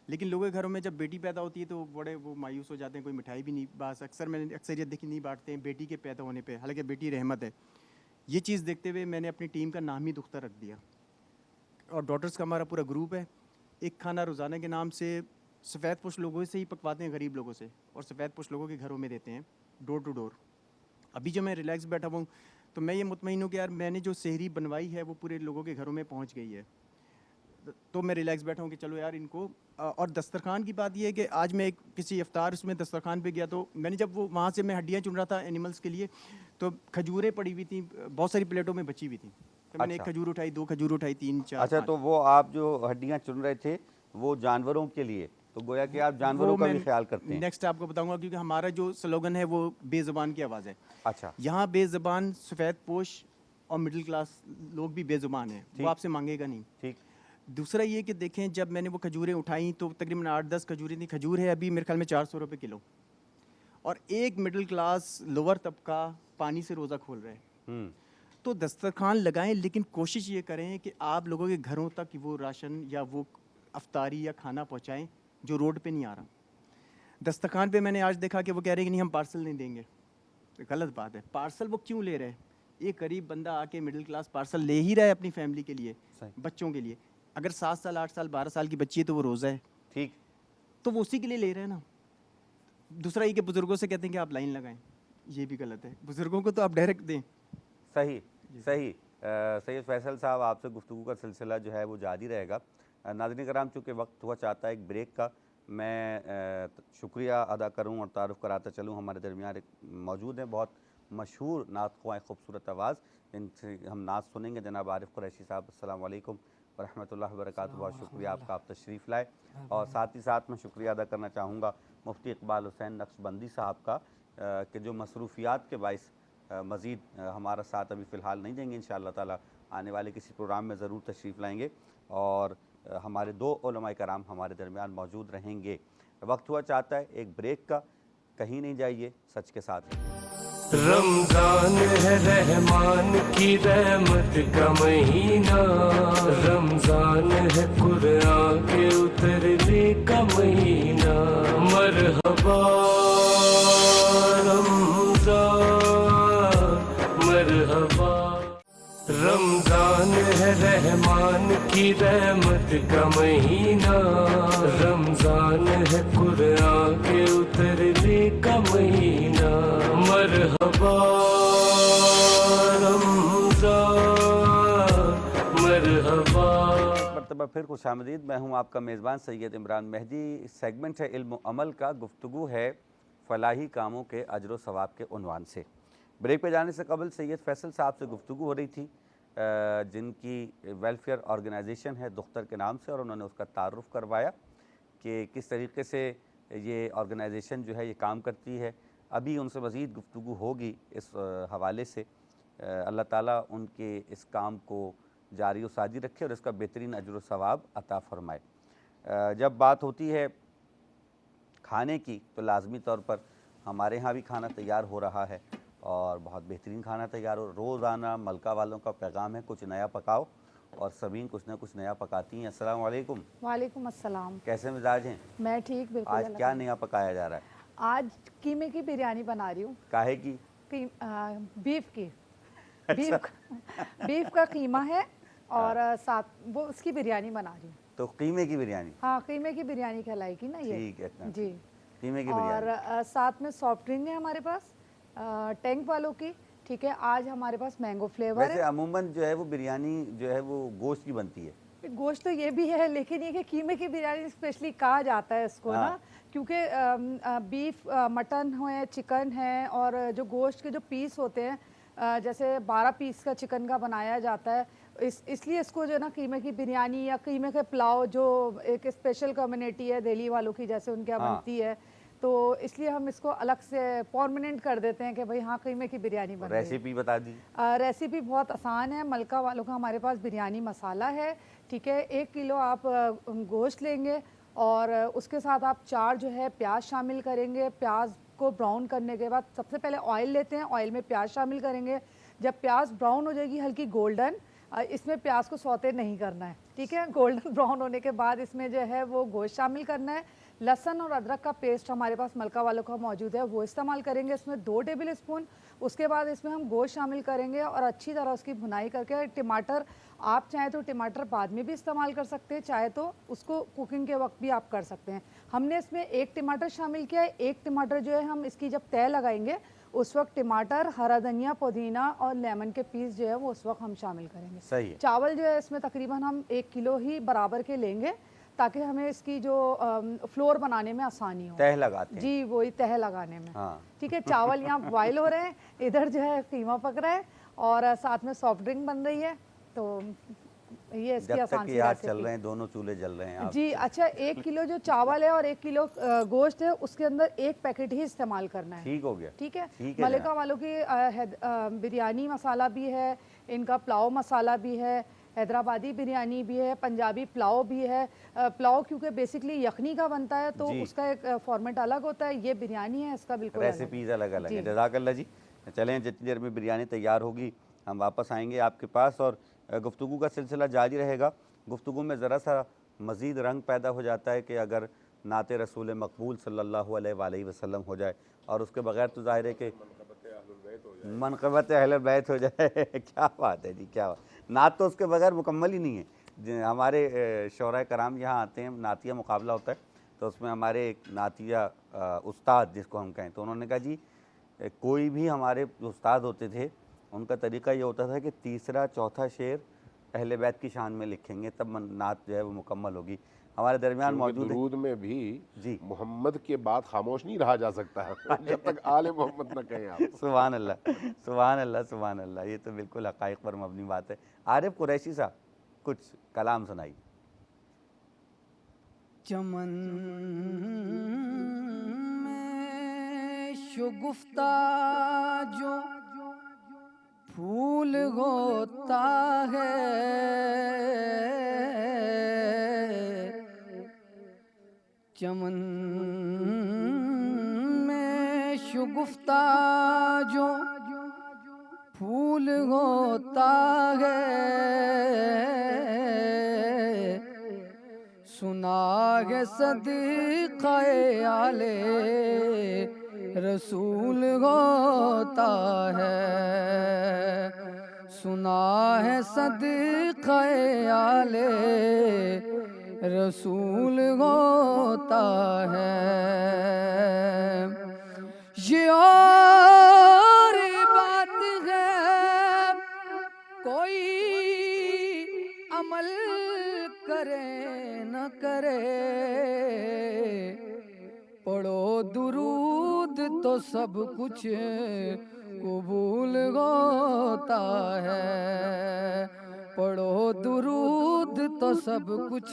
लेकिन लोगों के घरों में जब बेटी पैदा होती है तो बड़े वो मायूस हो जाते हैं, कोई मिठाई भी नहीं, बस अक्सर मैंने अक्सरियत देखी नहीं बांटते हैं बेटी के पैदा होने पे, हालांकि बेटी रहमत है। ये चीज़ देखते हुए मैंने अपनी टीम का नाम ही दुख्तर रख दिया और डॉटर्स का हमारा पूरा ग्रुप है। एक खाना रोज़ाना के नाम से सफ़ेद पोश लोगों से ही पकवाते हैं, गरीब लोगों से, और सफ़ेद पोश लोगों के घरों में देते हैं डोर टू डोर। अभी जो मैं रिलैक्स बैठा हूँ तो मैं ये मुतमईन हूँ कि यार मैंने जो सेहरी बनवाई है वो पूरे लोगों के घरों में पहुँच गई है, तो मैं रिलैक्स बैठा हूँ कि चलो यार इनको। और दस्तरखान की बात ये है कि आज मैं एक किसी इफ्तार उसमें दस्तरखान पे गया तो मैंने जब वो वहाँ से मैं हड्डियाँ चुन रहा था एनिमल्स के लिए, तो खजूरें पड़ी हुई थी, बहुत सारी प्लेटों में बची हुई थी, तो मैंने एक खजूर उठाई, 2 खजूर उठाई, 3 4। अच्छा, तो वो आप जो हड्डियाँ चुन रहे थे वो जानवरों के लिए, तो गोया कि आप जानवरों का भी ख्याल करते हैं। नेक्स्ट आपको बताऊंगा क्योंकि हमारा जो स्लोगन है वो बेज़ुबान की आवाज़ है। अच्छा, यहाँ बेज़ुबान सफ़ेद पोश और मिडिल क्लास लोग भी बेज़ुबान हैं, वो आपसे मांगेगा नहीं। ठीक। दूसरा ये कि देखें जब मैंने वो खजूरें उठाई तो तकरीबन 8-10 खजूरें थी। खजूर है अभी मेरे ख्याल में 400 रुपये किलो, और एक मिडिल क्लास लोअर तबका पानी से रोज़ा खोल रहा है। तो दस्तरखान लगाएं, लेकिन कोशिश ये करें कि आप लोगों के घरों तक वो राशन या वो अफ्तारी या खाना पहुँचाएँ जो रोड पे नहीं आ रहा। दस्तरखान पे मैंने आज देखा कि वो कह रहे हैं कि नहीं हम पार्सल नहीं देंगे, तो गलत बात है। पार्सल वो क्यों ले रहे हैं? एक गरीब बंदा आके मिडिल क्लास पार्सल ले ही रहा है अपनी फैमिली के लिए, बच्चों के लिए। अगर 7 साल 8 साल 12 साल की बच्ची है तो वो रोज़ा है, ठीक, तो वो उसी के लिए ले रहे हैं ना। दूसरा ये कि बुज़ुर्गों से कहते हैं कि आप लाइन लगाएं, ये भी गलत है। बुज़ुर्गों को तो आप डायरेक्ट दें। सही सही। सैयद फैसल साहब, आपसे गुफ्तगू का सिलसिला जो है वो जारी रहेगा। नाज़रीन कराम, चूँकि वक्त हुआ चाहता है एक ब्रेक का, मैं शुक्रिया अदा करूँ और तारुफ़ कराता चलूँ। हमारे दरमियान एक मौजूद हैं बहुत मशहूर नात ख़्वाह खूबसूरत आवाज़, इनसे हम नात सुनेंगे। जनाब आरिफ कुरैशी साहब, अस्सलाम वालेकुम व रहमतुल्लाहि व बरकातुहू। बहुत शुक्रिया आपका, आप तशरीफ़ लाए। और साथ ही साथ मैं शुक्रिया अदा करना चाहूँगा मुफ्ती इकबाल हुसैन नक्शबंदी साहब का कि जो मसरूफ़ियात के बाइस मज़ीद हमारा साथ अभी फ़िलहाल नहीं देंगे, इंशाअल्लाह ताला आने वाले किसी प्रोग्राम में ज़रूर तशरीफ़ लाएँगे। और हमारे 2 उलमाए कराम हमारे दरमियान मौजूद रहेंगे। वक्त हुआ चाहता है एक ब्रेक का, कहीं नहीं जाइए, सच के साथ। रमजान है रहमान की रहमत का महीना, रमजान है कुरान के उतरने का महीना। मरहबा रमजान, मरहबा। रमजान है रहमान की रहमत का महीना, रमजान है कुरान के उतरने का महीना। मरहबा रमजान, मरहबा। मरतबा फिर खुशामदीद। मैं हूँ आपका मेज़बान सैयद इमरान मेहदी। इस सेगमेंट है इल्म अमल का, गुफ्तगू है फ़लाही कामों के अजर व सवाब के उन्वान से। ब्रेक पे जाने से कबल सैयद फैसल साहब से गुफ्तगू हो रही थी, जिनकी वेलफेयर ऑर्गेनाइजेशन है दुख्तर के नाम से, और उन्होंने उसका तारुफ़ करवाया कि किस तरीके से ये ऑर्गेनाइजेशन जो है ये काम करती है। अभी उनसे मज़ीद गुफ्तगू होगी इस हवाले से। अल्लाह ताला उनके इस काम को जारी व साजी रखे और इसका बेहतरीन अजर व सवाब अता फ़रमाए। जब बात होती है खाने की तो लाजमी तौर पर हमारे यहाँ भी खाना तैयार हो रहा है और बहुत बेहतरीन खाना तैयार हो। रोज़ाना मलका वालों का पैगाम है कुछ नया पकाओ, और सबीन कुछ ना कुछ नया पकाती हैं। अस्सलाम वालेकुम। वालेकुम अस्सलाम। कैसे मिजाज हैं? मैं ठीक, बिल्कुल। आज क्या नया पकाया जा रहा है? आज कीमे की बिरयानी बना रही हूँ। काहे की? बीफ की बीफ का कीमा है और साथ वो उसकी बिरयानी बना रही हूँ। तो कीमे की बिरयानी, हाँ कीमे की बिरयानी कहलाएगी ना ये। ठीक है जी। कीमे की और बिरयानी। साथ में सॉफ्ट ड्रिंक है हमारे पास टैंक वालों की, ठीक है। आज हमारे पास मैंगो फ्लेवर वैसे है। अमूमन जो है वो बिरयानी जो है वो गोश्त की बनती है। गोश्त तो ये भी है, लेकिन ये कि कीमे की बिरयानी स्पेशली कहा जाता है इसको ना, क्योंकि बीफ मटन है, चिकन है, और जो गोश्त के जो पीस होते हैं जैसे 12 पीस का चिकन का बनाया जाता है, इसलिए इसको जो है ना कीमे की बिरयानी या कीमे के पुलाव, जो एक स्पेशल कम्युनिटी है दिल्ली वालों की, जैसे उनके यहाँ बनती है, तो इसलिए हम इसको अलग से परमानेंट कर देते हैं कि भाई हाँ कीमे की बिरयानी बन रही है। रेसिपी बता दी। रेसिपी बहुत आसान है। मलका वालों का हमारे पास बिरयानी मसाला है, ठीक है। 1 किलो आप गोश्त लेंगे और उसके साथ आप 4 जो है प्याज शामिल करेंगे। प्याज को ब्राउन करने के बाद सबसे पहले ऑयल लेते हैं, ऑयल में प्याज शामिल करेंगे। जब प्याज ब्राउन हो जाएगी हल्की गोल्डन, इसमें प्याज को सौते नहीं करना है, ठीक है। गोल्डन ब्राउन होने के बाद इसमें जो है वो गोश्त शामिल करना है। लहसुन और अदरक का पेस्ट हमारे पास मलका वालों का मौजूद है, वो इस्तेमाल करेंगे इसमें 2 टेबल स्पून। उसके बाद इसमें हम गोश्त शामिल करेंगे और अच्छी तरह उसकी भुनाई करके, टमाटर आप चाहें तो टमाटर बाद में भी इस्तेमाल कर सकते हैं, चाहे तो उसको कुकिंग के वक्त भी आप कर सकते हैं। हमने इसमें 1 टमाटर शामिल किया है। 1 टमाटर जो है हम इसकी जब तय लगाएंगे उस वक्त टमाटर, हरा धनिया, पुदीना और लेमन के पीस जो है वो उस वक्त हम शामिल करेंगे। सही है। चावल जो है इसमें तकरीबन हम 1 किलो ही बराबर के लेंगे, ताकि हमें इसकी जो फ्लोर बनाने में आसानी हो। तह लगाते हैं। जी, वही तह लगाने में। हाँ। ठीक है, चावल यहाँ बॉयल हो रहे हैं, इधर जो है कीमा पक रहा है और साथ में सॉफ्ट ड्रिंक बन रही है। तो ये इसकी जब आसान तक सी ये हाथ रेसिपी। चल रहे हैं, दोनों चूल्हे जल रहे हैं आप। जी अच्छा, 1 किलो जो चावल है और 1 किलो गोश्त है, उसके अंदर 1 पैकेट ही इस्तेमाल करना है। ठीक हो गया। ठीक है। ठीक है मलिका जनाब। वालों की बिरयानी मसाला भी है, इनका पुलाव मसाला भी है, हैदराबादी बिरयानी भी है, पंजाबी पुलाव भी है। पुलाव क्योंकि बेसिकली यखनी का बनता है तो जी। उसका एक फॉर्मेट अलग होता है। ये बिरयानी है, इसका बिल्कुल अलग है। रेसिपीज अलग अलग जी। हैं। जज़ाकल्लाह जी। चलें, जितनी देर में बिरयानी तैयार होगी हम वापस आएंगे आपके पास और गुफ्तगू का सिलसिला जारी रहेगा। गुफ्तगू में ज़रा सा मज़ीद रंग पैदा हो जाता है कि अगर नाते रसूल मकबूल सल्लल्लाहु अलैहि वसल्लम हो जाए, और उसके बगैर तो ज़ाहिर है कि मनक़बत अहले बैत हो जाए। क्या बात है जी, क्या बात। नात तो उसके बगैर मुकम्मल ही नहीं है। हमारे शौरा कराम यहाँ आते हैं, नातिया मुकाबला होता है, तो उसमें हमारे एक नातिया उस्ताद जिसको हम कहें, तो उन्होंने कहा जी कोई भी हमारे उस्ताद होते थे, उनका तरीका ये होता था कि तीसरा चौथा शेर अहले बैत की शान में लिखेंगे, तब नात जो है वो मुकम्मल होगी। हमारे दरमियान मौजूद है। दुरूद में भी जी। मोहम्मद के बाद खामोश नहीं रहा जा सकता है जब तक आले मोहम्मद न कहें आप। सुभान अल्लाह, सुभान अल्लाह, सुभान अल्लाह। ये तो बिल्कुल हक़ाइक़ पर मबनी बात है। आरिफ कुरैशी साहब कुछ कलाम सुनाइए। चमन में शुगुफ्ता जो फूल होता है, चमन में शुगुफ्ता जो फूल होता है, सुना है सदक़े आले रसूल होता है, सुना है सदक़े आले रसूल होता है। ये और बात है कोई अमल करे न करे, पढ़ो दुरूद तो सब कुछ कबूल होता है, पढ़ो दुरूद तो सब कुछ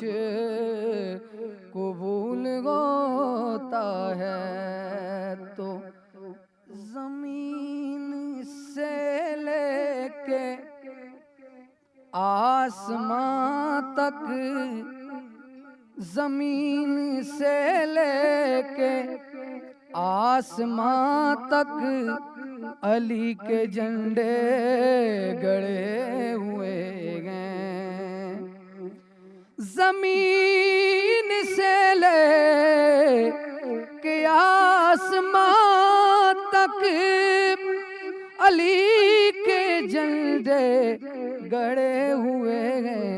कबूल होता है। तो जमीन से लेके आसमां तक, जमीन से लेके आसमां तक अली के झंडे गड़े हुए हैं। जमीन से ले के आसमां तक गड़े हुए हैं,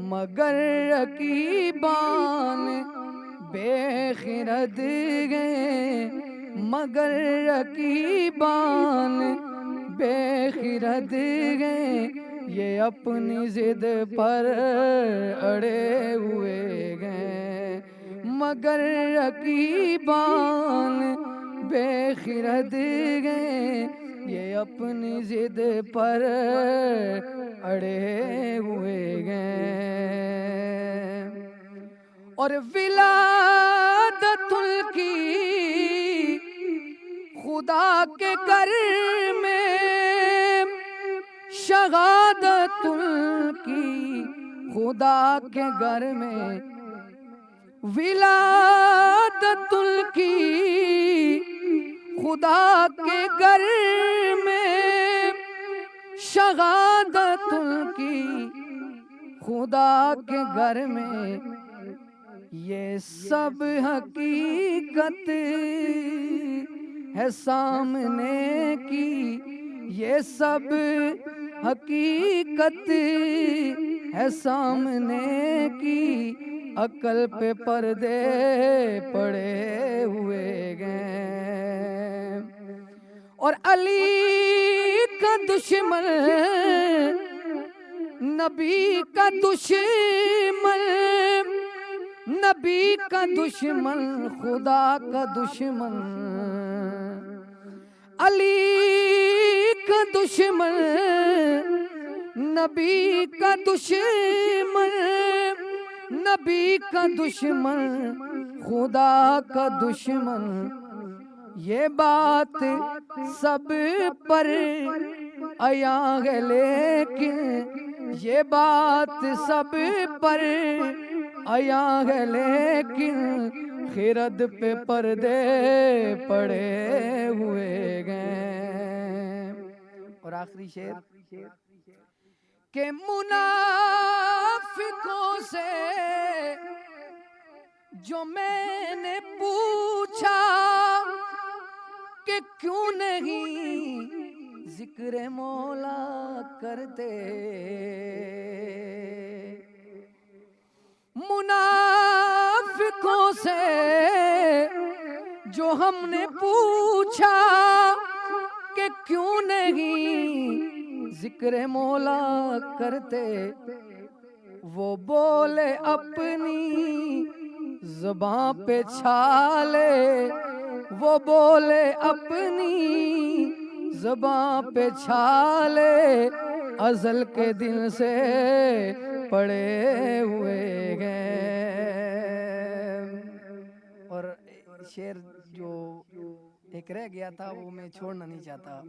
मगर रकीबान बेखिरद गए, मगर रकीबान बेखिरद गए, ये अपनी जिद पर अड़े हुए गए, मगर रकीबान बेखिरद गए, ये अपनी जिद पर अड़े हुए गए। और विलादतुल की खुदा के घर में, शहादतुल की खुदा के घर में, विलादतुल की खुदा के घर में, शहादतुल की खुदा के घर में, ये सब हकीकत है सामने की, ये सब हकीकत है सामने की, अकल पे पर्दे पड़े हुए गए। और अली का दुश्मन, नबी का दुश्मन, नबी का दुश्मन, खुदा का दुश्मन, अली का दुश्मन, नबी का दुश्मन, नबी का दुश्मन, खुदा का दुश्मन, ये बात सब पर आया है, लेकिन ये बात सब पर आया है, लेकिन खिरद पे पर्दे पड़े हुए गए। और आखिरी शेर के मुनाफिकों से जो मैंने पूछा कि क्यों नहीं जिक्र मौला करते, मुनाफिकों से जो हमने पूछा कि क्यों नहीं जिक्र मौला करते, वो बोले अपनी ज़ुबान पे छाले, वो बोले अपनी ज़ुबान पे छाले, अज़ल के दिल से पड़े हुए गए। और शेर जो एक रह गया था वो मैं छोड़ना नहीं चाहता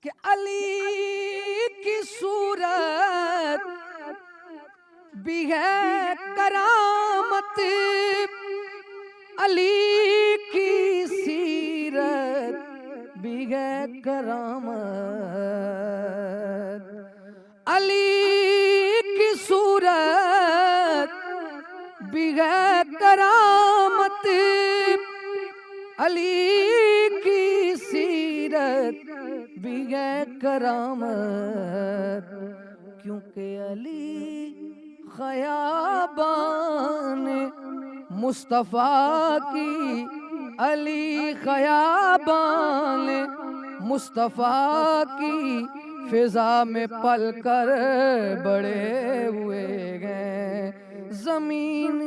कि अली की सूरत भी है करामत, अली की सीरत भी है करामत, अली की सूरत भी है करामत, अली की सीरत भी है करामत, क्योंकि अली खयाबान मुस्तफ़ा की, अली खयाबान मुस्तफ़ा की फिजा में पल कर बड़े हुए गए, ज़मीन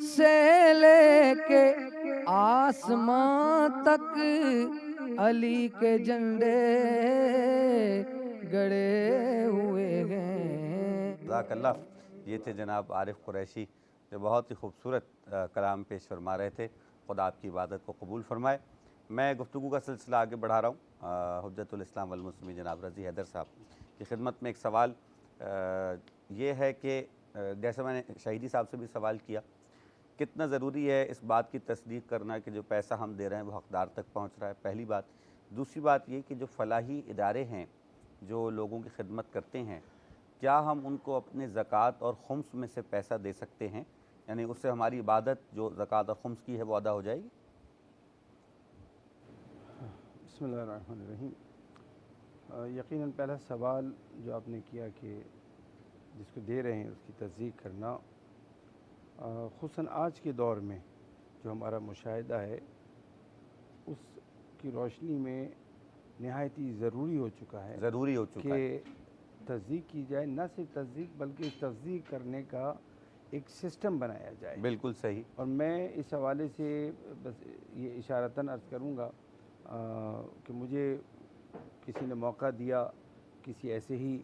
से लेके आसमां तक अली के झंडे गड़े हुए गए। जज़ाकल्लाह। ये थे जनाब आरिफ कुरैशी जो बहुत ही खूबसूरत कलाम पेश फरमा रहे थे। खुदा आपकी इबादत को कबूल फरमाए। मैं गुफ्तगू का सिलसिला आगे बढ़ा रहा हूँ। हुज्जतुल इस्लाम वल मुस्लिमीन जनाब रज़ी हैदर साहब की खिदमत में एक सवाल ये है कि जैसे मैंने शहीदी साहब से भी सवाल किया, कितना ज़रूरी है इस बात की तस्दीक करना कि जो पैसा हम दे रहे हैं वो हक़दार तक पहुँच रहा है, पहली बात। दूसरी बात ये कि जो फलाही इदारे हैं जो लोगों की खिदमत करते हैं, क्या हम उनको अपने ज़कात और खुम्स में से पैसा दे सकते हैं, यानी उससे हमारी इबादत जो ज़कात और खुम्स की है वो अदा हो जाएगी? बिस्मिल्लाहिर्रहमानिर्रहीम। यकीनन पहला सवाल जो आपने किया कि जिसको दे रहे हैं उसकी तस्दीक करना, ख़ुसूसन आज के दौर में जो हमारा मुशाहिदा है उसकी रोशनी में नहायत ही ज़रूरी हो चुका है, ज़रूरी हो चुका है कि तस्दीक की जाए, न सिर्फ तस्दीक बल्कि तस्दीक करने का एक सिस्टम बनाया जाए। बिल्कुल सही। और मैं इस हवाले से बस ये इशारतन अर्ज़ करूँगा कि मुझे किसी ने मौका दिया, किसी ऐसे ही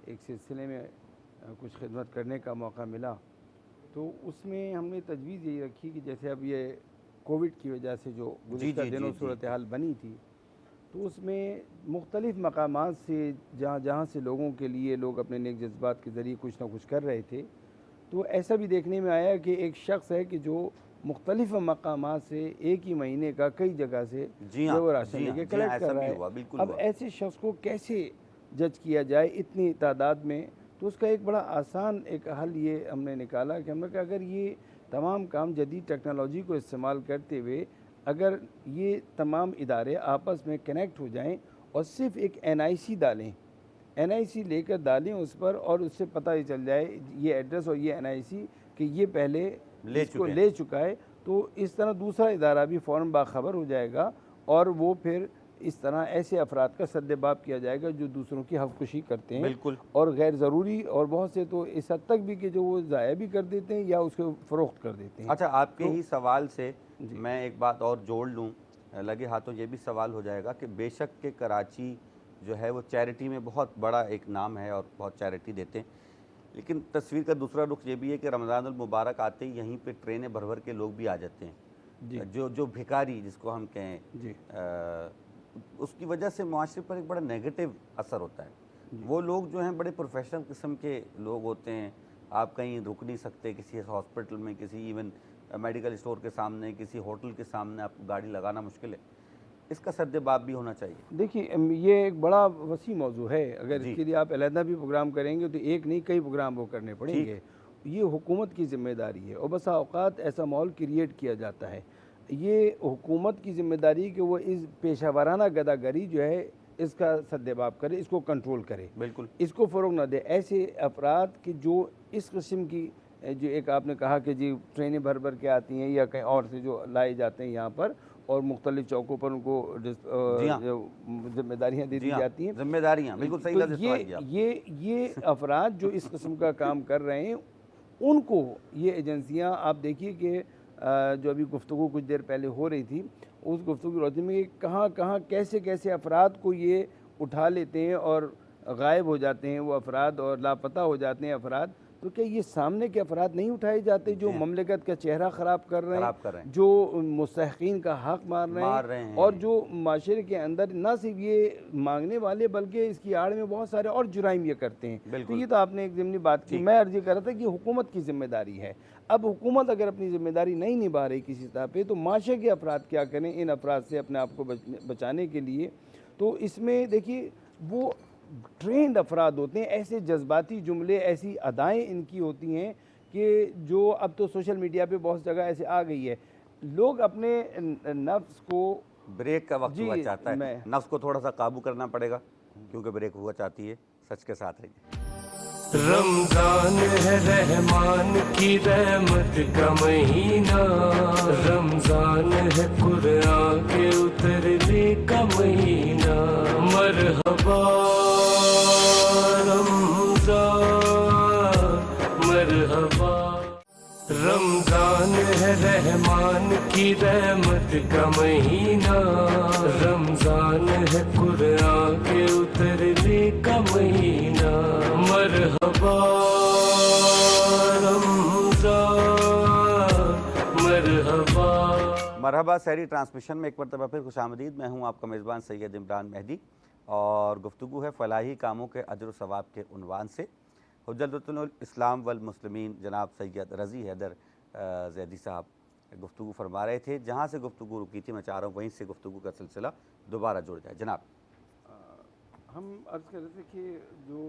एक सिलसिले में कुछ खिदमत करने का मौका मिला, तो उसमें हमने तजवीज़ यही रखी कि जैसे अब ये कोविड की वजह से जो गुज़िश्ता दिनों सूरत हाल बनी थी, तो उसमें मुख्तलिफ़ मकामात से जहाँ से लोगों के लिए लोग अपने नेक जज्बात के ज़रिए कुछ ना कुछ कर रहे थे, तो ऐसा भी देखने में आया कि एक शख्स है कि जो मुख्तलिफ़ मकामात से एक ही महीने का कई जगह से जो वो राशन लेके कलेक्ट कर रहा है। अब ऐसे शख्स को कैसे जज किया जाए इतनी तादाद में, तो उसका एक बड़ा आसान एक हल ये हमने निकाला कि हमने कहा अगर ये तमाम काम जदीद टेक्नोलॉजी को इस्तेमाल करते हुए अगर ये तमाम इदारे आपस में कनेक्ट हो जाएं और सिर्फ एक NIC डालें, NIC लेकर डालें उस पर, और उससे पता ही चल जाए ये एड्रेस और ये NIC कि ये पहले ले चुका है, तो इस तरह दूसरा इदारा भी फ़ौरन बाखबर हो जाएगा और वो फिर इस तरह ऐसे अफराद का सद्देबाब किया जाएगा जो दूसरों की हक़कुशी करते हैं। बिल्कुल। और गैर ज़रूरी और बहुत से तो इस हद तक भी कि जो वो ज़ाया भी कर देते हैं या उसको फ़रोख्त कर देते हैं। अच्छा, आपके ही सवाल से मैं एक बात और जोड़ लूँ, लगे हाथों ये भी सवाल हो जाएगा कि बेशक के कराची जो है वो चैरिटी में बहुत बड़ा एक नाम है और बहुत चैरिटी देते हैं, लेकिन तस्वीर का दूसरा रुख ये भी है कि रमज़ानुल मुबारक आते ही यहीं पे ट्रेनें भर भर के लोग भी आ जाते हैं, जो भिखारी जिसको हम कहें, उसकी वजह से मुआशरे पर एक बड़ा नेगेटिव असर होता है। वो लोग जो हैं बड़े प्रोफेशनल किस्म के लोग होते हैं, आप कहीं रुक नहीं सकते किसी हॉस्पिटल में, किसी इवन मेडिकल स्टोर के सामने, किसी होटल के सामने आपको गाड़ी लगाना मुश्किल है। इसका सद्देबाब भी होना चाहिए। देखिए ये एक बड़ा वसी मौजू है, अगर इसके लिए आप अलहदा भी प्रोग्राम करेंगे तो एक नहीं कई प्रोग्राम वो करने पड़ेंगे। ये हुकूमत की ज़िम्मेदारी है और बसा औक़ात ऐसा माहौल क्रिएट किया जाता है, ये हुकूमत की ज़िम्मेदारी कि वो इस पेशावराना गदागरी जो है इसका सद्देबाब करे, इसको कंट्रोल करे, बिल्कुल इसको फ़रोग़ ना दे। ऐसे अफराद की जो इस किस्म की जो एक आपने कहा कि जी ट्रेनें भर भर के आती हैं या कहीं और से जो लाए जाते हैं यहाँ पर और मुख्तलिफ चौकों पर उनको जिम्मेदारियाँ दे दी जाती हैं, जिम्मेदारियाँ बिल्कुल सही लफ्ज़ इस्तेमाल किया। ये अफराद जो इस किस्म का काम कर रहे हैं उनको ये एजेंसियाँ, आप देखिए कि जो अभी गुफ्तगू कुछ देर पहले हो रही थी, उस गुफ्तगू की रोशनी में कहाँ कहाँ कैसे कैसे अफराद को ये उठा लेते हैं और गायब हो जाते हैं वो अफराद और लापता हो जाते हैं अफराद। तो क्या ये सामने के अफराद नहीं उठाए जाते जो ममलिकत का चेहरा ख़राब कर रहे हैं, जो मुस्तहिक़ीन का हक़ मार रहे हैं और जो माशरे के अंदर न सिर्फ ये मांगने वाले बल्कि इसकी आड़ में बहुत सारे और जुराइम ये करते हैं। तो ये तो आपने एक ज़िम्नी बात की। मैं अर्ज़ कर रहा था कि हुकूमत की ज़िम्मेदारी है। अब हुकूमत अगर अपनी ज़िम्मेदारी नहीं निभा रही किसी सतह पे, तो माशरे के अफराद क्या करें इन अफराद से अपने आप को बचाने के लिए? तो इसमें देखिए वो ट्रेंड अफराद होते हैं, ऐसे जज्बाती जुमले, ऐसी अदाएँ इनकी होती हैं कि जो अब तो सोशल मीडिया पे बहुत जगह ऐसे आ गई है, लोग अपने नफ्स को ब्रेक का वक्त हुआ चाहता है, नफ्स को थोड़ा सा काबू करना पड़ेगा क्योंकि ब्रेक हुआ चाहती है। सच के साथ रहिए। रमजान है रहमान की रहमत का महीना, रमजान है कुरान के उतरने का महीना। मरहबा मरहबा, रमजान है रहमान की रहमत का महीना, रमजान है कुरान के उतरने का महीना। मरहबा मरहबा। मरहबा सहरी ट्रांसमिशन में एक मरतबा फिर खुशामदीद। मैं हूँ आपका मेज़बान सैयद इमरान मेहदी और गुफ्तगू है फ़लाही कामों के अजर व सवाब के उन्वान से। हुज्जतुल इस्लाम वल मुस्लिमीन जनाब सैयद रज़ी हैदर ज़ैदी साहब गुफ्तगू फरमा रहे थे। जहाँ से गुफ्तगू रुकी थी मैं चाह रहा हूँ वहीं से गुफ्तगू का सिलसिला दोबारा जुड़ जाए। जनाब हम अर्ज़ कर रहे थे कि जो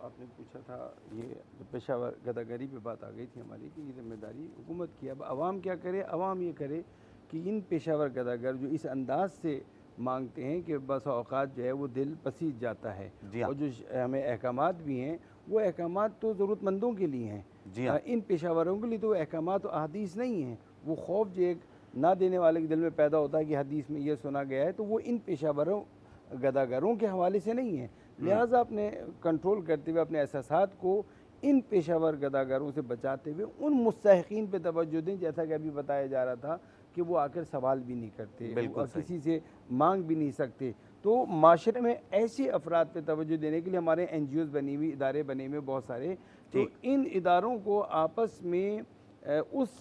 आपने पूछा था, ये जो पेशावर गदागरी पे बात आ गई थी हमारी कि ये ज़िम्मेदारी हुकूमत की। अब आवाम क्या करे? आवाम ये करे कि इन पेशावर गदागर जो इस अंदाज से मांगते हैं कि बस औक़ात जो है वो दिल पसीज जाता है। जी हाँ। और जो हमें अहकामात भी हैं वो अहकामात तो ज़रूरतमंदों के लिए हैं। जी हाँ। इन पेशावरों के लिए तो अहकामात और हदीस नहीं हैं। वो खौफ जो एक ना देने वाले के दिल में पैदा होता है कि हदीस में ये सुना गया है, तो वो इन पेशावरों गदागरों के हवाले से नहीं है। लिहाजा अपने कंट्रोल करते हुए अपने एहसासात को इन पेशावर गदागरों से बचाते हुए उन मुस्तहिकीन पे तवज्जो दें, जैसा कि अभी बताया जा रहा था कि वो आकर सवाल भी नहीं करते बिल्कुल और सही। किसी से मांग भी नहीं सकते। तो माशरे में ऐसे अफराद पे तवज्जो देने के लिए हमारे NGOs बनी हुई, इदारे बने हुए बहुत सारे। तो इन इदारों को आपस में उस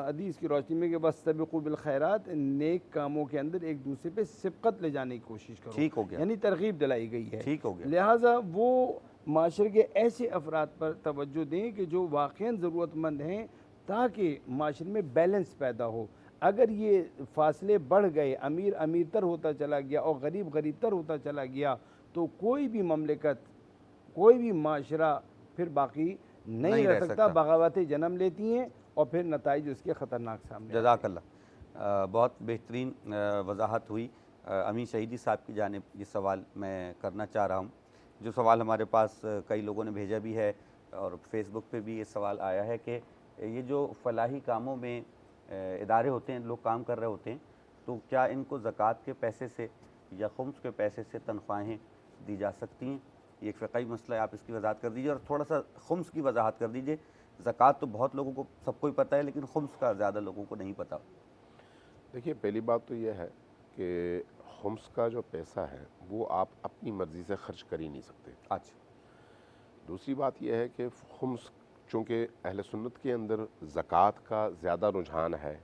हदीस की रोशनी में कि बस सबिक़ू बिल खैरात, नेक कामों के अंदर एक दूसरे पे सिबकत ले जाने की कोशिश करो। ठीक हो गया। यानी तरगीब दिलाई गई है। ठीक हो गया। लिहाजा वो माशरे के ऐसे अफराद पर तवज्जो दें कि जो वाक़ईन ज़रूरतमंद हैं, ताकि माशरे में बैलेंस पैदा हो। अगर ये फासले बढ़ गए, अमीर अमीर तर होता चला गया और गरीब गरीब तर होता चला गया, तो कोई भी ममलिकत, कोई भी माशरा फिर बाकी नहीं रह सकता। बगावतें जन्म लेती हैं और फिर नताइज उसके ख़तरनाक सामने। जज़ाकल्लाह। बहुत बेहतरीन वजाहत हुई। अमीन शहीदी साहब की जानिब ये सवाल मैं करना चाह रहा हूँ, जो सवाल हमारे पास कई लोगों ने भेजा भी है और फेसबुक पे भी ये सवाल आया है कि ये जो फलाही कामों में इदारे होते हैं, लोग काम कर रहे होते हैं, तो क्या इनको ज़कात के पैसे से या खुम्स के पैसे से तनख्वाहें दी जा सकती हैं? ये एक फ़िक़ही मसला है, आप इसकी वजाहत कर दीजिए और थोड़ा सा खुम्स की वजाहत कर दीजिए। ज़कात तो बहुत लोगों को, सबको ही पता है, लेकिन खुम्स का ज़्यादा लोगों को नहीं पता। देखिए, पहली बात तो ये है कि खुम्स का जो पैसा है वो आप अपनी मर्ज़ी से खर्च कर ही नहीं सकते। अच्छा। दूसरी बात यह है कि खुम्स, चूँकि अहले सुन्नत के अंदर ज़कात का ज़्यादा रुझान है,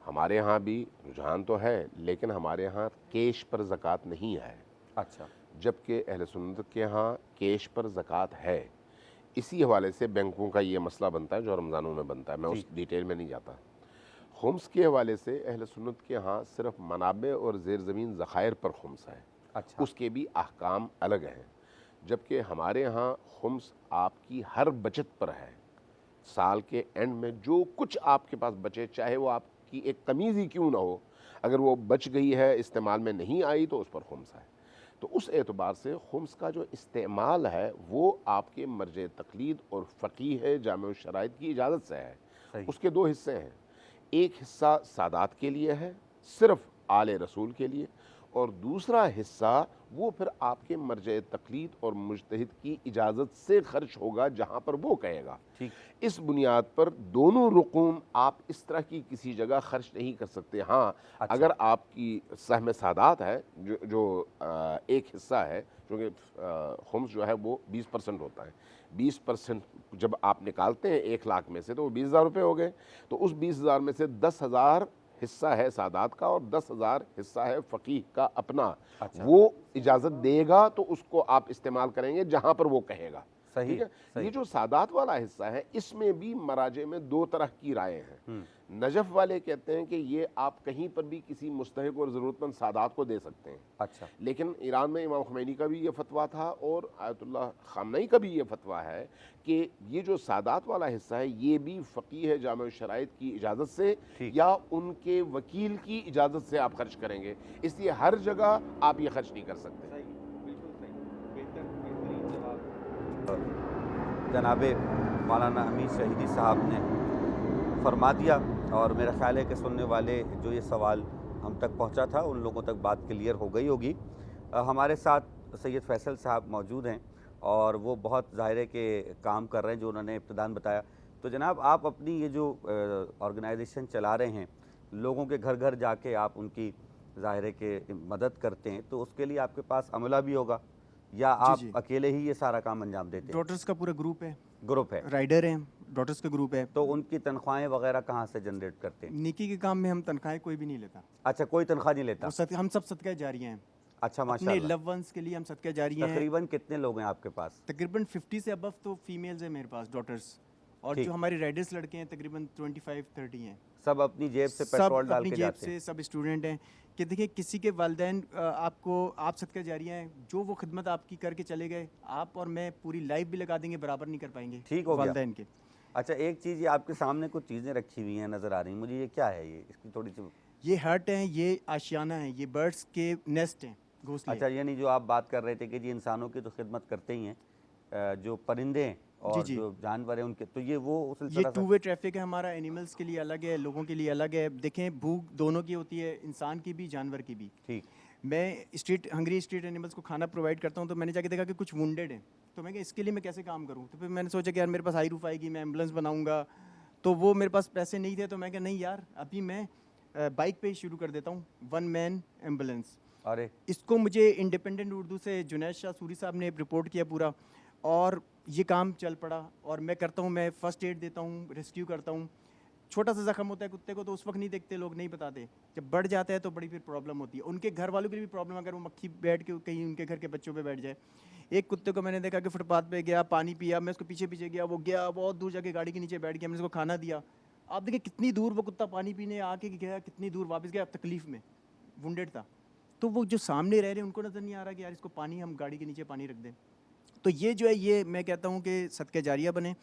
हमारे यहाँ भी रुझान तो है, लेकिन हमारे यहाँ कैश पर ज़कात नहीं है। अच्छा। जबकि अहले सुन्नत के यहाँ कैश पर ज़कात है। इसी हवाले से बैंकों का ये मसला बनता है जो रमज़ानों में बनता है, मैं उस डिटेल में नहीं जाता। खुम्स के हवाले से अहले सुन्नत के यहाँ सिर्फ मनाबे और ज़ेर ज़मीन ज़खायर पर खुम्स है। अच्छा। उसके भी अहकाम अलग हैं। जबकि हमारे यहाँ खुम्स आपकी हर बचत पर है। साल के एंड में जो कुछ आपके पास बचे, चाहे वो आपकी एक कमीज़ ही क्यों ना हो, अगर वो बच गई है, इस्तेमाल में नहीं आई, तो उस पर खुम्स है। तो उस एतबार से खुम्स का जो इस्तेमाल है वो आपके मर्ज़ तक़लीद और फ़क़ीह जामे शराइत की इजाज़त से है। उसके दो हिस्से हैं, एक हिस्सा सादात के लिए है, सिर्फ़ आले रसूल के लिए, और दूसरा हिस्सा वो फिर आपके मर्ज़ तक़लीद और मुज्तहिद की इजाज़त से खर्च होगा जहाँ पर वो कहेगा। ठीक। इस बुनियाद पर दोनों रुकूम आप इस तरह की किसी जगह खर्च नहीं कर सकते। हाँ, अच्छा। अगर आपकी सहम सादात है, जो एक हिस्सा है, क्योंकि खुम्स जो है वो 20% होता है, 20% जब आप निकालते हैं 1 लाख में से, तो वो 20,000 रुपये हो गए। तो उस 20,000 में से 10,000 हिस्सा है सादात का और 10,000 हिस्सा है फ़क़ीह का अपना। अच्छा। वो इजाज़त देगा तो उसको आप इस्तेमाल करेंगे जहाँ पर वो कहेगा। सही। ठीक है। ये जो सादात वाला हिस्सा है, इसमें भी मराजे में 2 तरह की रायें हैं। नजफ़ वाले कहते हैं कि ये आप कहीं पर भी किसी मुस्तहिक़ और ज़रूरतमंद सादात को दे सकते हैं। अच्छा। लेकिन ईरान में इमाम ख़ुमैनी का भी ये फतवा था और आयतुल्लाह ख़ामनई का भी ये फतवा है कि ये जो सादात वाला हिस्सा है, ये भी फ़क़ीह जामे शराइत की इजाज़त से या उनके वकील की इजाज़त से आप खर्च करेंगे। इसलिए हर जगह आप ये खर्च नहीं कर सकते। जनाब मौलाना अमीन शहीदी साहब ने फरमा दिया और मेरा ख़्याल है कि सुनने वाले जो ये सवाल हम तक पहुंचा था उन लोगों तक बात क्लियर हो गई होगी। हमारे साथ सैयद फैसल साहब मौजूद हैं और वो बहुत ज़ाहिर के काम कर रहे हैं जो उन्होंने इब्तिदान बताया। तो जनाब, आप अपनी ये जो ऑर्गेनाइजेशन चला रहे हैं, लोगों के घर घर जाके आप उनकी ज़ाहिर के मदद करते हैं, तो उसके लिए आपके पास अमला भी होगा या आप अकेले ही ये सारा काम अंजाम देते हैं? डॉक्टर्स का पूरा ग्रुप है, राइडर हैं, डॉक्टर्स का ग्रुप है। तो उनकी तनख्वाहें वगैरह कहाँ से जनरेट करते हैं? नेकी के काम में हम तनख्वाहें कोई भी नहीं लेता। अच्छा, कोई तनख्वाह नहीं लेता? हम सब सदका जारिया हैं। अच्छा, माशाल्लाह। अपने लव वंस के लिए हम सदका जारिया हैं। तकरीबन कितने लोग हैं आपके पास? तकरीबन 50 से अबव तो फीमेल्स हैं मेरे पास, डॉटर्स, और जो हमारे राइडर्स लड़के हैं तकरीबन 25-30 हैं। सब अपनी जेब से पेट्रोल डाल के जाते हैं? सब स्टूडेंट हैं कि देखिए, किसी के वालिदैन आप सदका जारिया हैं, जो वो खिदमत आपकी करके चले गए, आप और मैं पूरी लाइफ भी लगा देंगे, बराबर नहीं कर पाएंगे। ठीक हो गया। वालिदैन के। अच्छा, एक चीज़, ये आपके सामने कुछ चीज़ें रखी हुई हैं, नज़र आ रही हैं मुझे, ये क्या है? ये इसकी थोड़ी सी ये हट हैं, ये आशियाना है, ये बर्ड्स के नेस्ट हैं, घोंसले। अच्छा, यानी जो आप बात कर रहे थे कि जी इंसानों की तो खिदमत करते ही हैं, जो परिंदे हैं और जी। जो जानवर हैं उनके, तो ये वो ये सिलसिला टू वे ट्रैफिक है हमारा, एनिमल्स के लिए अलग है, लोगों के लिए अलग है। देखें, भूख दोनों की होती है, इंसान की भी, जानवर की भी। ठीक। मैं हंगरी स्ट्रीट एनिमल्स को खाना प्रोवाइड करता हूँ, तो मैंने जाके देखा कि कुछ वुंडेड हैं, तो मैं इसके लिए मैं कैसे काम करूँ। तो फिर मैंने सोचा कि यार मेरे पास हाई रूफ आएगी, मैं एम्बुलेंस बनाऊँगा, तो वो मेरे पास पैसे नहीं थे, तो मैं कहा नहीं यार, अभी मैं बाइक पे शुरू कर देता हूँ, 1 मैन एम्बुलेंस। अरे इसको मुझे इंडिपेंडेंट उर्दू से जुनैद शाह सूरी साहब ने रिपोर्ट किया पूरा, और ये काम चल पड़ा। और मैं करता हूँ, मैं फ़र्स्ट एड देता हूँ, रेस्क्यू करता हूँ। छोटा सा ज़ख्म होता है कुत्ते को तो उस वक्त नहीं देखते लोग, नहीं बताते, जब बढ़ जाता है तो बड़ी फिर प्रॉब्लम होती है। उनके घर वालों के लिए भी प्रॉब्लम, अगर वो मक्खी बैठ के कहीं उनके घर के बच्चों पे बैठ जाए। एक कुत्ते को मैंने देखा कि फुटपाथ पे गया, पानी पिया, मैं उसको पीछे पीछे गया, वो गया बहुत दूर जाके गाड़ी के नीचे बैठ गया, मैंने उसको खाना दिया। आप देखिए कितनी दूर वो कुत्ता पानी पीने आके गया, कितनी दूर वापस गया, तकलीफ़ में, वुंडेड था। तो वो जो सामने रह रहे हैं उनको नज़र नहीं आ रहा कि यार इसको पानी, हम गाड़ी के नीचे पानी रख दें। तो ये जो है, ये मैं कहता हूँ कि सदके जारिया बने।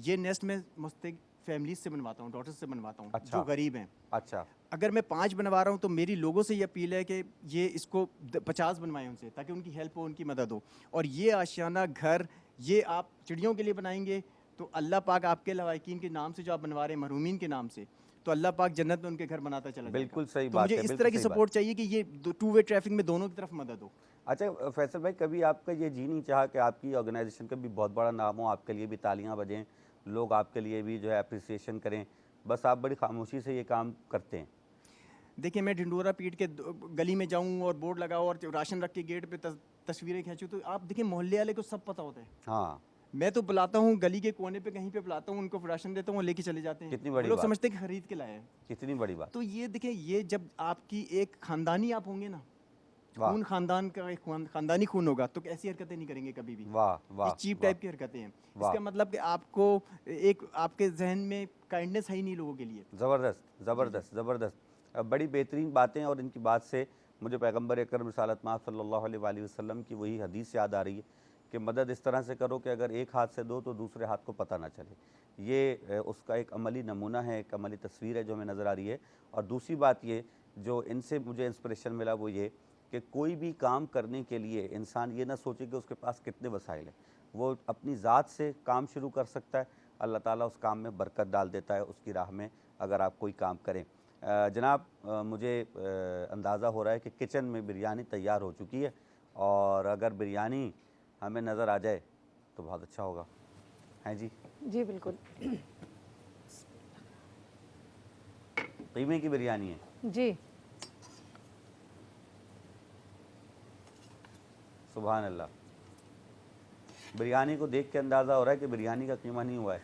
ये नेस्ट में मुस्तक़िल फैमिलीज से बनवाता हूँ, डॉटर्स से बनवाता हूँ, अच्छा। जो गरीब हैं। अच्छा, अगर मैं 5 बनवा रहा हूँ तो मेरी लोगों से ये अपील है कि ये इसको 50 बनवाएं उनसे, ताकि उनकी हेल्प हो, उनकी मदद हो। और ये आशियाना घर, ये आप चिड़ियों के लिए बनाएंगे तो अल्लाह पाक आपके लवाकिन के नाम से जो आप बनवा रहे हैं, महरूमीन के नाम से, तो अल्लाह पाक जन्नत में उनके घर बनाता चला जाएगा। बिल्कुल सही तो बात मुझे है, इस बिल्कुल तरह की सही बात। सपोर्ट चाहिए कि ये 2 वे ट्रैफिक में दोनों की तरफ मदद हो। अच्छा फैसल भाई, कभी आपका ये जी नहीं चाहा कि आपकी ऑर्गेनाइजेशन का भी बहुत बड़ा नाम हो, आपके लिए भी तालियां बजें, लोग आपके लिए भी जो है अप्रिसिएशन करें, बस आप बड़ी खामोशी से ये काम करते हैं? देखिए, मैं ढिंडोरा पीट के गली में जाऊं और बोर्ड लगाऊं और राशन रख के गेट पे तस्वीरें खींचूं, तो आप देखिए मोहल्ले वाले को सब पता होता है। हाँ, मैं तो बुलाता हूँ गली के कोने पे, कहीं पे बुलाता हूँ, उनको राशन देता हूँ, लेके चले जाते हैं। कितनी बड़ी लोग बात। समझते हैं कि खरीद के लाए हैं। कितनी बड़ी बात। तो ये देखिए, ये जब आपकी एक खानदानी आप होंगे ना, वाह खून खानदान का, एक खानदानी खून होगा, तो ऐसी हरकतें नहीं करेंगे कभी भी। वाह वाह, चीप वाह। टाइप की हरकतें हैं। वाह। इसका मतलब कि आपको एक, आपके जहन में काइंडनेस है ही नहीं लोगों के लिए। ज़बरदस्त ज़बरदस्त ज़बरदस्त, बड़ी बेहतरीन बातें। और इनकी बात से मुझे पैगंबर अकरम रिसालत माब सल्लल्लाहु अलैहि वसल्लम की वही हदीस याद आ रही है कि मदद इस तरह से करो कि अगर एक हाथ से दो तो दूसरे हाथ को पता ना चले। ये उसका एक अमली नमूना है, एक अमली तस्वीर है जो हमें नज़र आ रही है। और दूसरी बात ये जो इनसे मुझे इंस्पिरेशन मिला वो ये कि कोई भी काम करने के लिए इंसान ये ना सोचे कि उसके पास कितने वसाइल हैं, वो अपनी ज़ात से काम शुरू कर सकता है, अल्लाह ताला उस काम में बरकत डाल देता है उसकी राह में, अगर आप कोई काम करें। जनाब, मुझे अंदाज़ा हो रहा है कि किचन में बिरयानी तैयार हो चुकी है, और अगर बिरयानी हमें नज़र आ जाए तो बहुत अच्छा होगा, हैं जी? जी बिल्कुल। कीमे की बिरयानी है जी, सुभान अल्लाह। बिरयानी को देख के अंदाज़ा हो रहा है कि बिरयानी का कीमा नहीं हुआ है।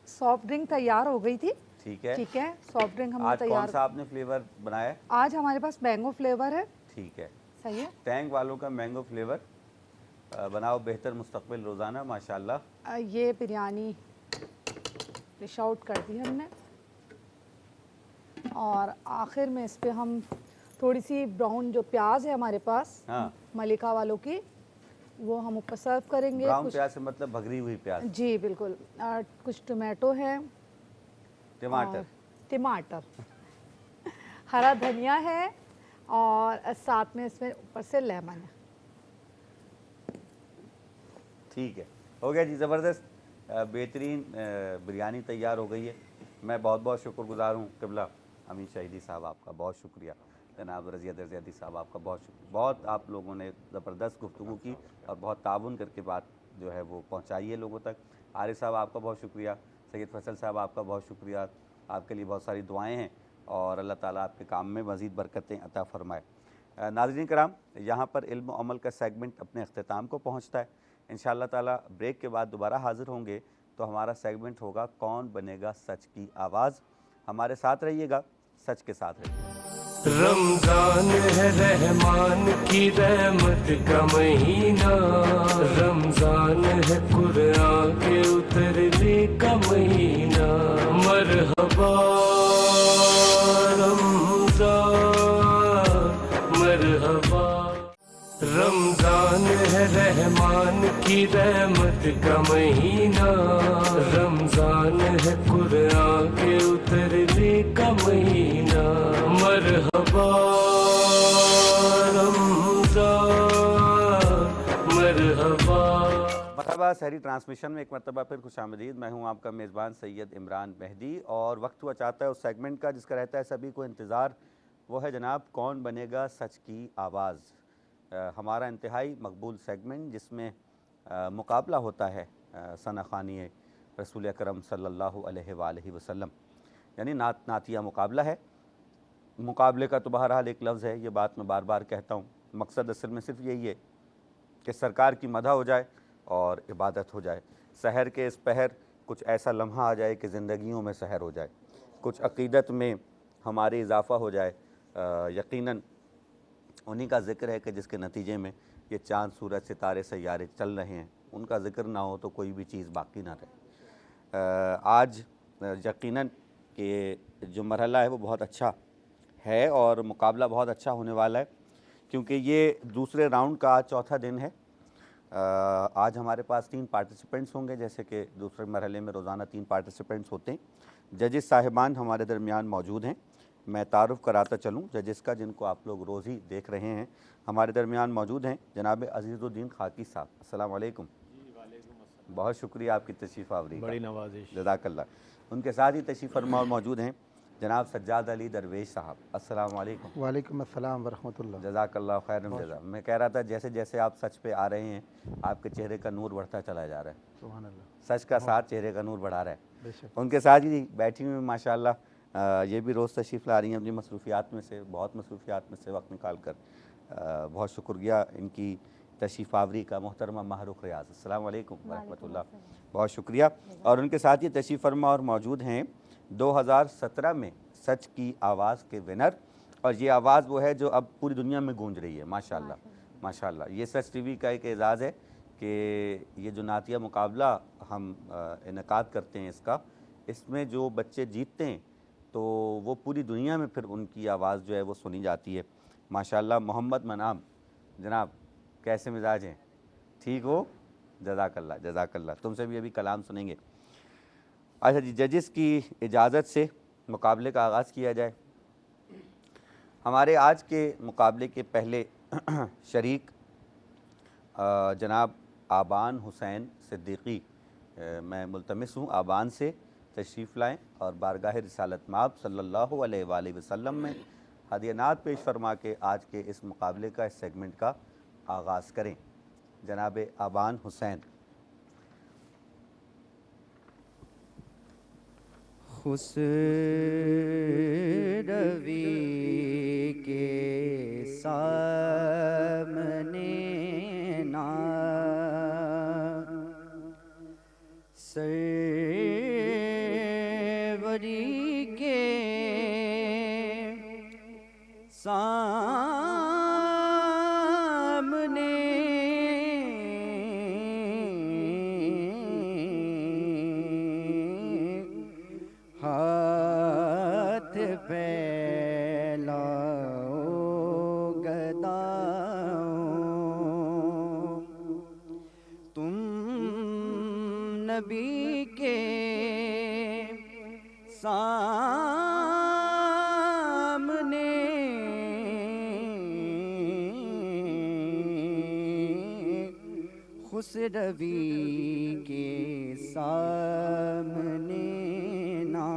सॉफ्ट ड्रिंक तैयार हो गई थी। ठीक है, ठीक है, सॉफ्ट ड्रिंक हमने आज कौन तैयार। सा आपने फ्लेवर बनाया है? आज हमारे पास मैंगो फ्लेवर है। ठीक है, सही है। टैंक वालों का मैंगो फ्लेवर। बनाओ बेहतर मुस्तकबिल रोज़ाना, माशाल्लाह। ये बिरयानी डिश आउट कर दी हमने, और आखिर में इस पे हम थोड़ी सी ब्राउन जो प्याज है हमारे पास, हाँ, मलिका वालों की, वो हम ऊपर सर्व करेंगे। ब्राउन प्याज से मतलब भगरी हुई प्याज। जी बिल्कुल। कुछ टोमेटो है, टमाटर, टमाटर हरा धनिया है, और साथ में इसमें ऊपर से लेमन है। ठीक है, हो गया जी, ज़बरदस्त बेहतरीन बिरयानी तैयार हो गई है। मैं बहुत बहुत शुक्रगुज़ार हूँ क़िबला अमीन शहीदी साहब, आपका बहुत शुक्रिया। जनाब रज़िया दरज़ियादी साहब, आपका बहुत शुक्रिया। बहुत आप लोगों ने ज़बरदस्त गुफ्तगू की और बहुत ताउन करके बात जो है वो पहुँचाई है लोगों तक। आरिफ साहब, आपका बहुत शुक्रिया। सैयद फैसल साहब, आपका बहुत शुक्रिया। आपके लिए बहुत सारी दुआएँ हैं, और अल्लाह ताला आपके काम में मज़ीद बरकतें अता फ़रमाए। नाज़रीन कराम, यहाँ पर इल्म अमल का सेगमेंट अपने अख्तिताम को पहुँचता है। इंशाअल्लाह ताला ब्रेक के बाद दोबारा हाज़िर होंगे, तो हमारा सेगमेंट होगा कौन बनेगा सच की आवाज़। हमारे साथ रहिएगा, सच के साथ रहिएगा। रमजान है रहमान की रहमत का महीना, रमजान है कुरान के उतरने का महीना। मरहबा रमजान, मरहबा रमजान है रहमान की रहमत का महीना, रमजान है कुरान के उतरने का महीना। मरहबा रमजान, मरहबा। मरहबा शहरी ट्रांसमिशन में एक मरतबा फिर खुशामदीद। मैं हूं आपका मेज़बान सैयद इमरान मेहदी, और वक्त हुआ चाहता है उस सेगमेंट का जिसका रहता है सभी को इंतज़ार। वो है जनाब कौन बनेगा सच की आवाज़। हमारा इंतहाई मकबूल सेगमेंट जिसमें मुकाबला होता है सना ख़ानी रसूल अकरम सल्लल्लाहु अलैहि वसल्लम, यानी नातिया मुकाबला है। मुकाबले का तो बहरहाल एक लफ्ज़ है, ये बात मैं बार बार कहता हूँ। मकसद असल में सिर्फ यही है कि सरकार की मदह हो जाए और इबादत हो जाए। सहर के इस पहर कुछ ऐसा लम्हा आ जाए कि ज़िंदगियों में सहर हो जाए, कुछ अक़ीदत में हमारे इजाफ़ा हो जाए। यकीनन उन्हीं का ज़िक्र है कि जिसके नतीजे में ये चाँद सूरज सितारे सैयारे चल रहे हैं, उनका ज़िक्र ना हो तो कोई भी चीज़ बाकी ना रहे। आज यकीनन कि जो मरहला है वो बहुत अच्छा है और मुकाबला बहुत अच्छा होने वाला है, क्योंकि ये दूसरे राउंड का आज चौथा दिन है। आज हमारे पास 3 पार्टिसिपेंट्स होंगे, जैसे कि दूसरे मरहले में रोज़ाना 3 पार्टिसिपेंट्स होते हैं। जजेस साहिबान हमारे दरमियान मौजूद हैं। मैं तारुफ़ कराता चलूँ जजेस का, जिनको आप लोग रोज़ ही देख रहे हैं। हमारे दरमियान मौजूद हैं जनाब अज़ीज़ुद्दीन खाकी साहब। अस्सलाम वालेकुम। बहुत शुक्रिया आपकी तशरीफ़ आवरी, बड़ी नवाज़िश, जज़ाकल्लाह। उनके साथ ही तशरीफ़ फरमा मौजूद हैं जनाब सज्जाद अली दरवेश साहब। अस्सलाम वालेकुम। वालेकुम अस्सलाम वरहमतुल्लाह। जज़ाकल्लाह खैरन जज़ा। मैं कह रहा था जैसे जैसे आप सच पे आ रहे हैं, आपके चेहरे का नूर बढ़ता चला जा रहा है। सुभान अल्लाह। सच का साथ चेहरे का नूर बढ़ा रहा है। बेशक। उनके साथ ही बैठी हुई माशाल्लाह ये भी रोज़ तशरीफ़ ला रही हैं अपनी मसरूफ़ियात में से, बहुत मसरूफ़ियात में से वक्त निकाल कर। बहुत शुक्रिया इनकी तशरीफ़ आवरी का। मोहतरमा माहरुख रियाज़, अस्सलाम वालेकुम वरहमतुल्लाह, बहुत शुक्रिया। और उनके साथ ही तशरीफ़ फरमा और मौजूद हैं 2017 में सच की आवाज़ के विनर, और ये आवाज़ वो है जो अब पूरी दुनिया में गूंज रही है। माशाल्लाह माशाल्लाह। ये सच टीवी का एक एज़ाज़ है कि ये जो नातिया मुकाबला हम इनेकाद करते हैं इसमें जो बच्चे जीतते हैं तो वो पूरी दुनिया में फिर उनकी आवाज़ जो है वो सुनी जाती है। माशाल्लाह। मोहम्मद मनाम जनाब, कैसे मिजाज हैं? ठीक हो? जज़ाकल्लाह जज़ाकल्लाह। तुमसे भी अभी कलाम सुनेंगे। अच्छा जी, जजेस की इजाज़त से मुकाबले का आगाज़ किया जाए। हमारे आज के मुकाबले के पहले शरीक जनाब आबान हुसैन सिद्दीकी, मैं मुल्तमिस हूँ आबान से तशरीफ़ लाएँ और बारगाह रिसालत माब सल्लल्लाहु अलैहि वसल्लम में हदियानात पेश फरमा के आज के इस मुकाबले का, इस सेगमेंट का आगाज़ करें। जनाब आबान हुसैन। खुसरवी के सामने ना सरवरी के सामने हाथ फैलाओ गदाओ, तुम नबी के सामने खुसरवी के सामने ना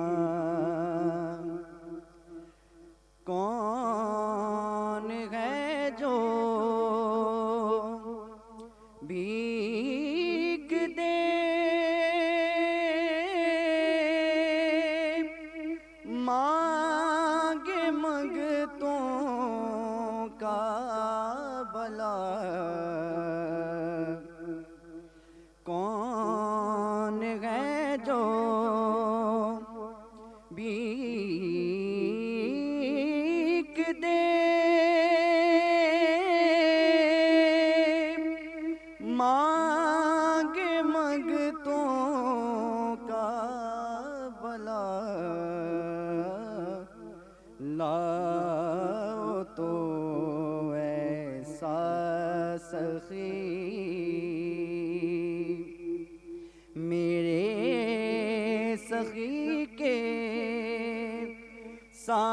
कौन है जो भीख दे मांगे मंगतों का भला, कौन है जो भीख दे मांगे मंगतों का भला, लाओ तो ऐसा सखी सखी के सामने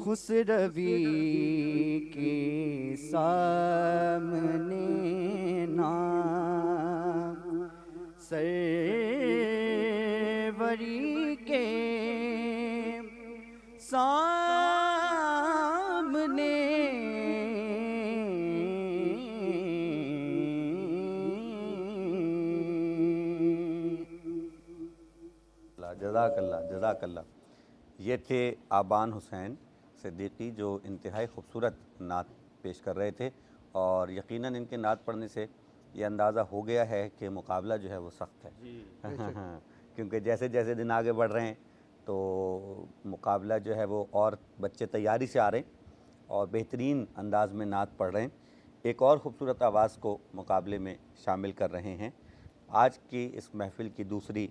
खुसरवी के सामने ना सरवरी के सामने जज़ाकल्लाह जज़ाकल्लाह। ये थे आबान हुसैन सिद्दीकी जो इंतहाई खूबसूरत नात पेश कर रहे थे, और यकीनन इनके नात पढ़ने से ये अंदाज़ा हो गया है कि मुकाबला जो है वो सख्त है। क्योंकि जैसे जैसे दिन आगे बढ़ रहे हैं तो मुकाबला जो है वो और बच्चे तैयारी से आ रहे हैं और बेहतरीन अंदाज में नात पढ़ रहे हैं। एक और ख़ूबसूरत आवाज़ को मुकाबले में शामिल कर रहे हैं। आज की इस महफ़िल की दूसरी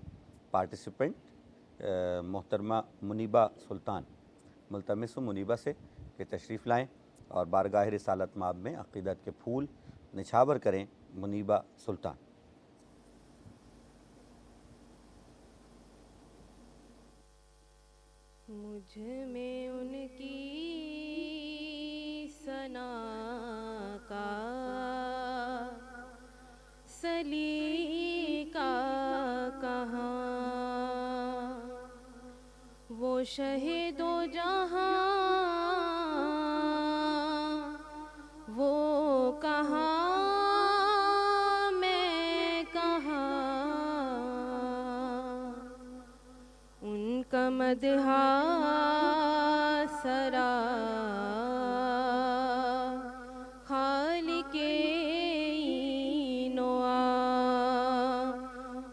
पार्टिसिपेंट मोहतरमा मुनीबा सुल्तान, मुल्तमिस मुनीबा से कि तशरीफ़ लाएँ और बारगाह रिसालत माब में अक़ीदत के फूल निछावर करें। मुनीबा सुल्तान। मुझ में उनकी सना का सलीका कहाँ, वो शहीदो जहाँ वो कहाँ मैं कहाँ, उनका मदहा सरा खालिके नोआ,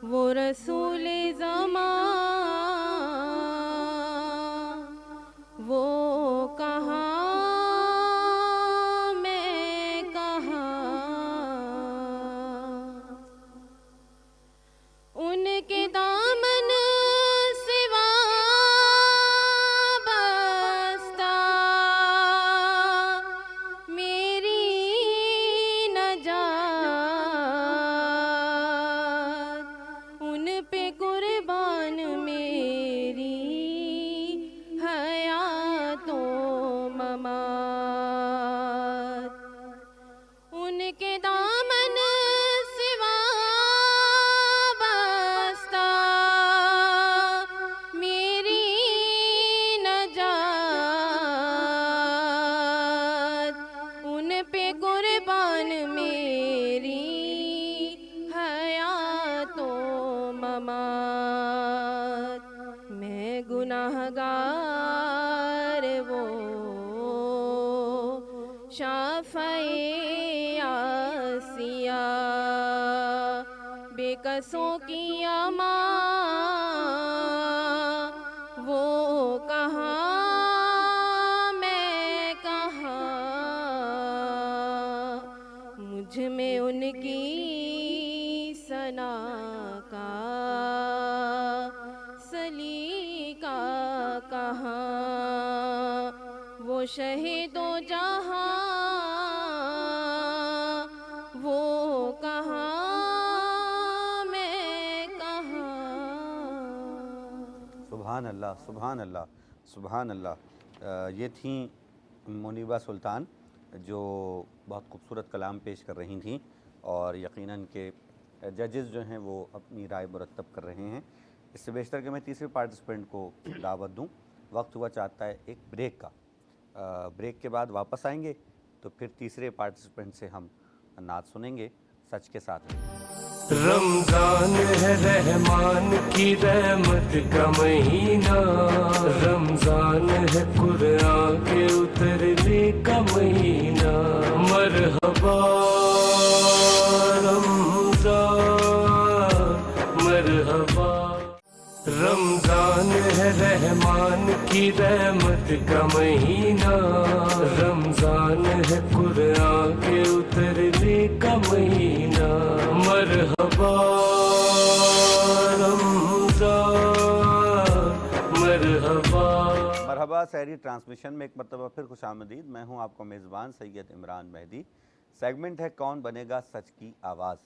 वो रसूल ज़मा वो कहाँ मैं कहाँ, उनके दामन सिवा बस्ता मेरी नजात, उन पे कुर्बान मेरी हयातो ममात, उनके दामन सिवा बस्ता मेरी नजात, उन पे कुर्बान मेरी हयातो ममात, मैं गुनाहगार वो शाफ़ए आसिया, बेकसों की अमा वो कहाँ मैं कहाँ, मुझ में उनकी सना का सलीका कहाँ, वो शहीदो जहाँ वो कहाँ मैं कहाँ। सुभान अल्लाह सुभान अल्लाह सुभान अल्लाह। ये थी मुनीबा सुल्तान जो बहुत खूबसूरत कलाम पेश कर रही थीं, और यकीनन के जजेस जो हैं वो अपनी राय मुरतब कर रहे हैं। इससे बेशतर कि मैं तीसरे पार्टिसिपेंट को दावत दूं, वक्त हुआ चाहता है एक ब्रेक का। ब्रेक के बाद वापस आएंगे तो फिर तीसरे पार्टिसिपेंट से हम नात सुनेंगे सच के साथ। रमजान है रहमान की रहमत का महीना, रमजान है कुरान के उतरने का महीना। मरहबा रमजान मरहबा, रमजान है रहमान की रहमत का महीना, रमजान है कुरान के उतरने का महीना। मरहबा रमजान मरहबा। मरहबा सहरी ट्रांसमिशन में एक मरतबा फिर खुशामदीद। मैं हूं आपका मेज़बान सैयद इमरान मेहदी। सेगमेंट है कौन बनेगा सच की आवाज़।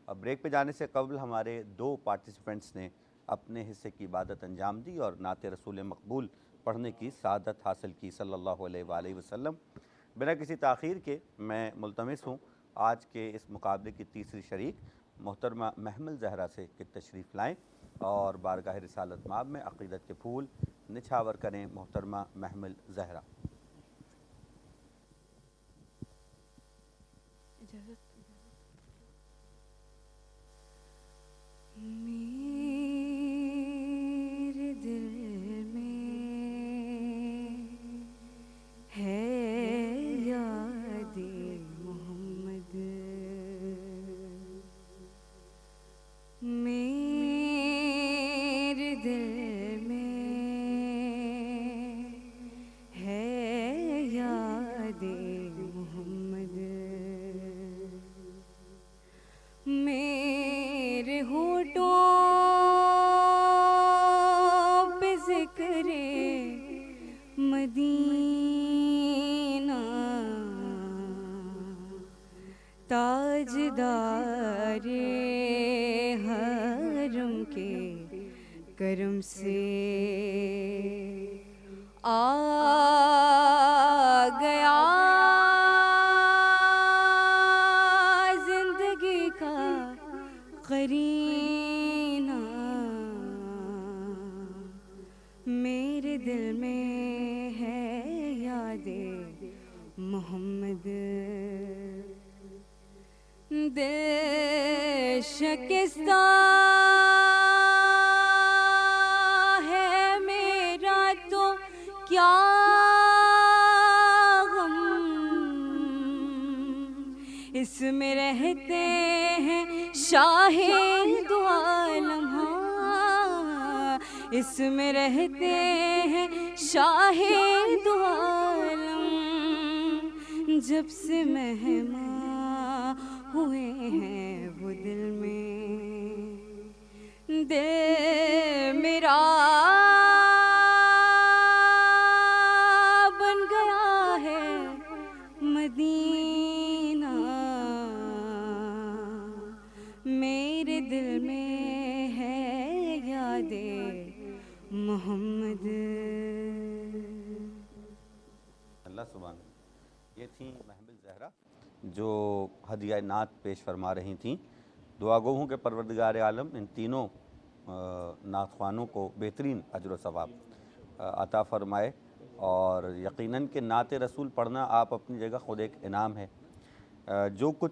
अब ब्रेक पे जाने से कबल हमारे 2 पार्टिसिपेंट्स ने अपने हिस्से की इबादत अंजाम दी और नाते रसूल मकबूल पढ़ने की सादत हासिल की सल्लल्लाहु अलैहि वसल्लम। बिना किसी ताख़ीर के मैं मुल्तमिस हूँ आज के इस मुकाबले की तीसरी शरीक मोहतरमा महमल ज़हरा से कि तशरीफ़ लाएँ और बारगाह रिसालत माब में अक़ीदत के फूल निछावर करें। मोहतरमा महमल ज़हरा। मेरे दिल में है याद मोहम्मद, मेरे दिल में है याद मोहम्मद, मेरे होठों पे ज़िक्रे मदीना, ताजदारे हरम के करम से आ गया जिंदगी का करीना, मेरे दिल में है यादे मोहम्मद, दिल शिकस्ता है मेरा तो क्या गम, इसमें रहते हैं शाहे दो आलम, हाँ इसमें रहते हैं शाहे दो आलम, जब से मेहमान हुए हैं वो दिल में, दिल मेरा बन गया है मदीना, मेरे दिल में है यादे मोहम्मद। अल्लाह सुभान। ये थी महमल ज़हरा जो हदिया नात पेश फरमा रही थीं। दुआ गो हूँ कि परवरदिगार आलम इन तीनों नात ख़्वानों को बेहतरीन अजर व सवाब अता फ़रमाए और यकीनन कि नात रसूल पढ़ना आप अपनी जगह ख़ुद एक इनाम है। जो कुछ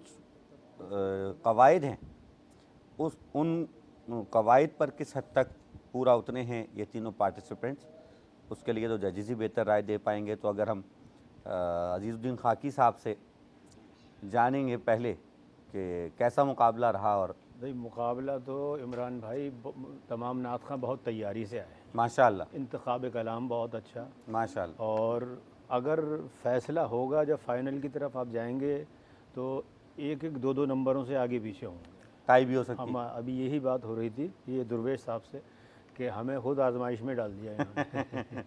क़वाइद हैं उन क़वाइद पर किस हद तक पूरा उतरे हैं ये तीनों पार्टिसिपेंट्स, उसके लिए तो जजेस ही बेहतर राय दे पाएंगे। तो अगर हम अजीज़ुद्दीन खाकी साहब से जानेंगे पहले कि कैसा मुकाबला रहा। और भाई मुकाबला तो इमरान भाई तमाम नात ख़ां बहुत तैयारी से आए माशाअल्लाह, इंतखाब कलाम बहुत अच्छा माशाअल्लाह। और अगर फ़ैसला होगा जब फ़ाइनल की तरफ आप जाएंगे तो 1-1, 2-2 नंबरों से आगे पीछे होंगे, टाई भी हो सकती हम अभी यही बात हो रही थी ये दुर्वेश साहब से कि हमें खुद आजमाइश में डाल दिया इन्होंने।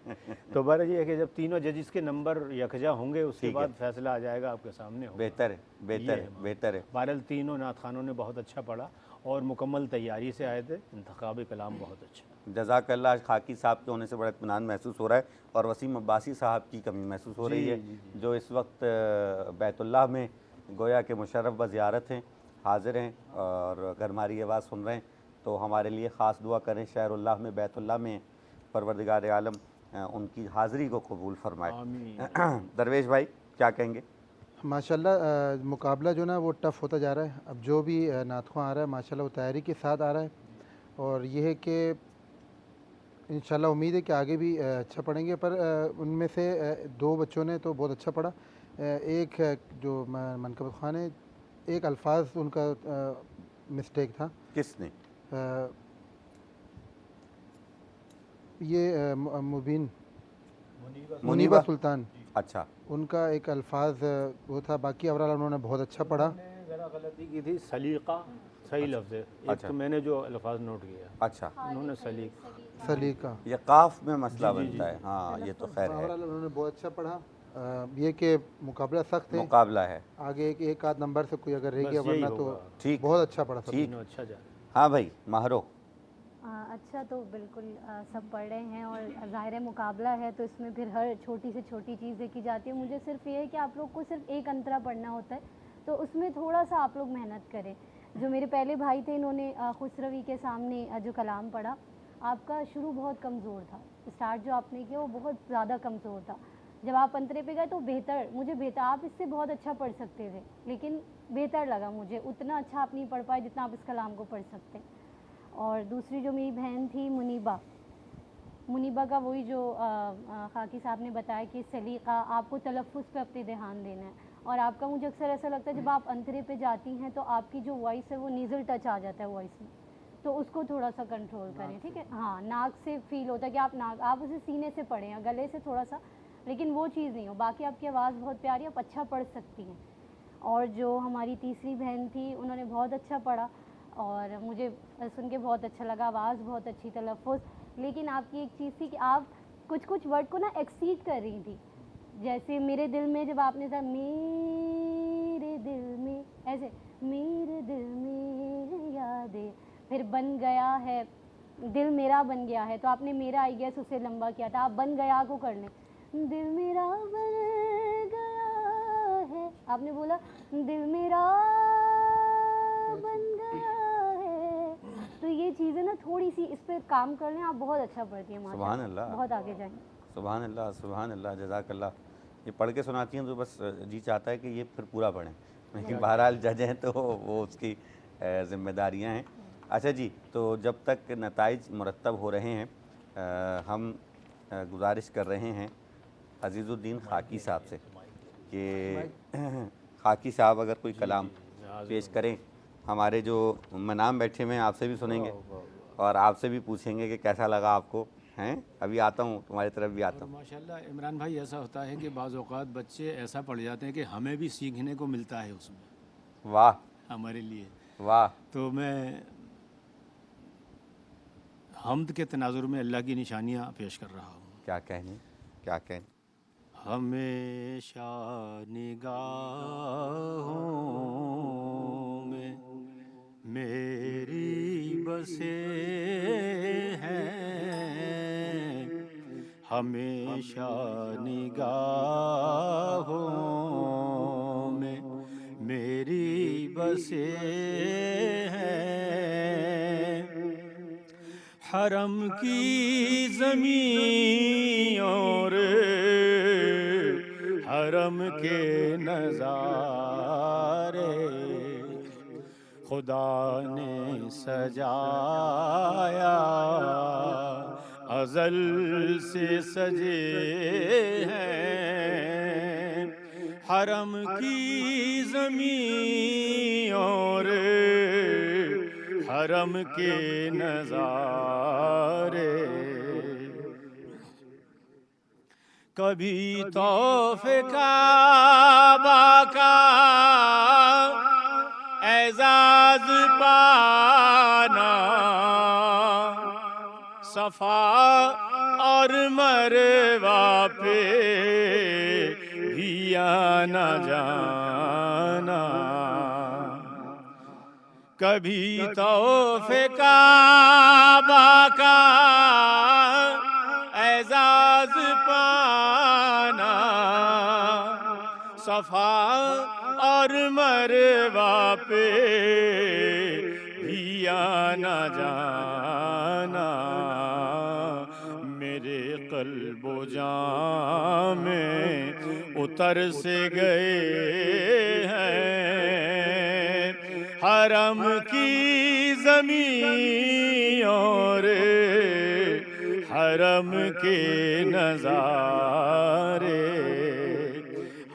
तो बारह ये है कि जब तीनों जजिस के नंबर यकजा होंगे उसके बाद फैसला आ जाएगा, आपके सामने होगा। बेहतर है, बेहतर है, बेहतर है। बहरहाल तीनों नात खानों ने बहुत अच्छा पढ़ा और मुकम्मल तैयारी से आए थे, इंतखाब कलाम बहुत अच्छा। जज़ाकल्लाह। खाकी साहब के होने से बड़ा इत्मीनान महसूस हो रहा है और वसीम अब्बासी साहब की कमी महसूस हो रही है जो इस वक्त बैतुल्लाह में गोया के मुशर्रफ बज़ियारत हैं, हाज़िर हैं और अगर हमारी आवाज़ सुन रहे हैं तो हमारे लिए ख़ास दुआ करें। शहरुल्लाह में बैतुल्लाह में परवरदिगार आलम उनकी हाज़िरी को कबूल फरमाए। दरवेश भाई क्या कहेंगे? माशाल्लाह मुकाबला जो ना वो टफ़ होता जा रहा है। अब जो भी नातख़्वां आ रहा है माशाल्लाह वो तैयारी के साथ आ रहा है और ये है कि इंशाल्लाह उम्मीद है कि आगे भी अच्छा पढ़ेंगे। पर उनमें से 2 बच्चों ने तो बहुत अच्छा पढ़ा। एक जो मनकबत ख़ान है, एक अल्फाज उनका मिस्टेक था। किसने? ये मुबीन मुनीबा सुल्तान, अच्छा, उनका एक अल्फाज वो था। बाकी ओवरऑल उन्होंने बहुत अच्छा पढ़ा। ज़रा गलती की थी, सलीक़ा सही लफ्ज़ है। एक अच्छा। तो मैंने जो अल्फाज नोट किया, अच्छा, उन्होंने सलीका ये काफ में मसला बनता है। हाँ, ये तो खैर है, बहरहाल उन्होंने बहुत अच्छा पढ़ा। ये कि मुकाबला सख्त है, मुकाबला है। आगे एक आध नंबर से कोई अगर रह गया, बस यही वरना तो होगा। ठीक, बहुत अच्छा पढ़ा सब। ठीक। अच्छा जा रहा है। हाँ भाई माहरो, अच्छा तो बिल्कुल सब पढ़ रहे हैं और ज़ाहिर है मुकाबला है तो इसमें फिर हर छोटी से छोटी चीज़ देखी जाती है। मुझे सिर्फ ये है कि आप लोग को सिर्फ एक अंतरा पढ़ना होता है, तो उसमें थोड़ा सा आप लोग मेहनत करें। जो मेरे पहले भाई थे, इन्होंने खुसरवी के सामने जो कलाम पढ़ा, आपका शुरू बहुत कमज़ोर था, स्टार्ट जो आपने किया वो बहुत ज़्यादा कमज़ोर था। जब आप अंतरे पे गए तो बेहतर, आप इससे बहुत अच्छा पढ़ सकते थे, लेकिन बेहतर लगा मुझे, उतना अच्छा आप नहीं पढ़ पाए जितना आप इस कलाम को पढ़ सकते। और दूसरी जो मेरी बहन थी मुनीबा का वही जो खाकी साहब ने बताया कि सलीका, आपको तलफ़्फ़ुज़ पे अपने ध्यान देना है। और आपका, मुझे अक्सर ऐसा लगता है जब आप अंतरे पे जाती हैं तो आपकी जो वॉइस है वो नीज़ल टच आ जाता है वॉइस में, तो उसको थोड़ा सा कंट्रोल करें, ठीक है। हाँ, नाक से फील होता है कि आप उसे सीने से पढ़ें या गले से थोड़ा सा, लेकिन वो चीज़ नहीं हो। बाकी आपकी आवाज़ बहुत प्यारी, आप अच्छा पढ़ सकती हैं। और जो हमारी तीसरी बहन थी, उन्होंने बहुत अच्छा पढ़ा और मुझे सुन के बहुत अच्छा लगा, आवाज़ बहुत अच्छी, तलफ़्फ़ुज़। लेकिन आपकी एक चीज़ थी कि आप कुछ वर्ड को ना एक्सीड कर रही थी। जैसे मेरे दिल में, जब आपने कहा मेरे दिल में, ऐसे मेरे दिल में यादें, फिर बन गया है, दिल मेरा बन गया है, तो आपने मेरा आई गेस उसे लंबा किया था, आप बन गया को कर लें, दिल मेरा बन गया है, आपने बोला दिल मेरा बन गया है। तो ये चीज़ें ना थोड़ी सी इस पर काम कर लें, आप बहुत अच्छा पढ़ती हैं माशाल्लाह, सुभान अल्लाह, बहुत आगे जाएंगे। सुभान अल्लाह, सुभान अल्लाह, जज़ाकल्लाह। ये पढ़ के सुनाती हैं तो बस जी चाहता है कि ये फिर पूरा पढ़ें, लेकिन बहरहाल जज हैं तो वो उसकी ज़िम्मेदारियाँ हैं। अच्छा जी, तो जब तक नताइज मुरतब हो रहे हैं, हम गुजारिश कर रहे हैं अज़ीज़ुद्दीन खाकी साहब से कि खाकी साहब अगर कोई कलाम पेश करें। हमारे जो मनाम बैठे हुए हैं आपसे भी सुनेंगे और आपसे भी पूछेंगे कि कैसा लगा आपको। हैं, अभी आता हूँ, तुम्हारी तरफ भी आता हूँ। माशाल्लाह इमरान भाई, ऐसा होता है कि बाज़ औक़ात बच्चे ऐसा पढ़ जाते हैं कि हमें भी सीखने को मिलता है उसमें। वाह, हमारे लिए वाह। तो मैं हम्द के तनाजुर में अल्लाह की निशानियाँ पेश कर रहा हूँ। क्या कहने, क्या कहने। हमेशा निगाहों में मेरी बसे हैं, हमेशा निगाहों में मेरी बसे हैं, हरम की ज़मीं और हरम के नज़ारे खुदा ने सजाया, अज़ल से सजे हैं, हरम की ज़मीं और हरम के नज़ारे, कभी तोहफ़े काबा का एज़ाज़ पाना, सफ़ा और मरवा पे भी आना जाना, कभी तोहफ़े काबा का एज़ाज़ पाना, सफ़ा और मरवा पे भी आना जाना, मेरे क़ल्बो जाँ में उतर से गए हैं, हरम की ज़मीं और हरम के नज़ारे,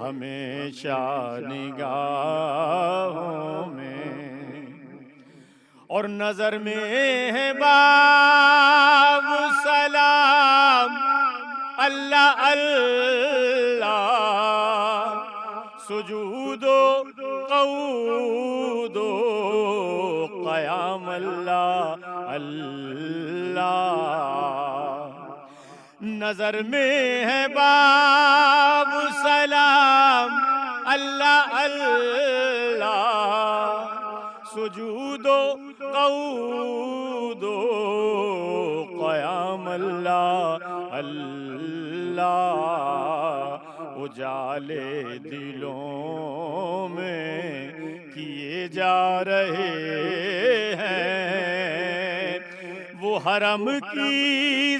हमेशा निगाहों में और नज़र में है बाब सलाम, अल्लाह अल्लाह, सुजूदो क़ऊदो क़याम अल्लाह अल्लाह। नजर में है बाब सलाम अल्लाह अल्लाह, सुजूदो क़ऊदो क़याम अल्लाह अल्लाह। उजाले दिलों में किए जा रहे हैं वो हरम की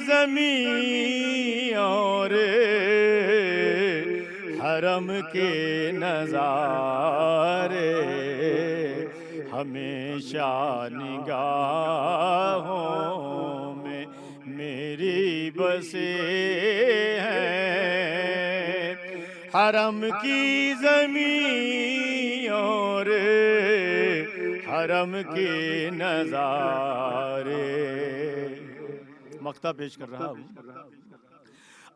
ज़मीं और हरम के नज़ारे, हमेशा निगाहों में मेरी बसे हैं। हरम की ज़मीं और हरम के नज़ारे। मक्ता पेश कर रहा हूँ।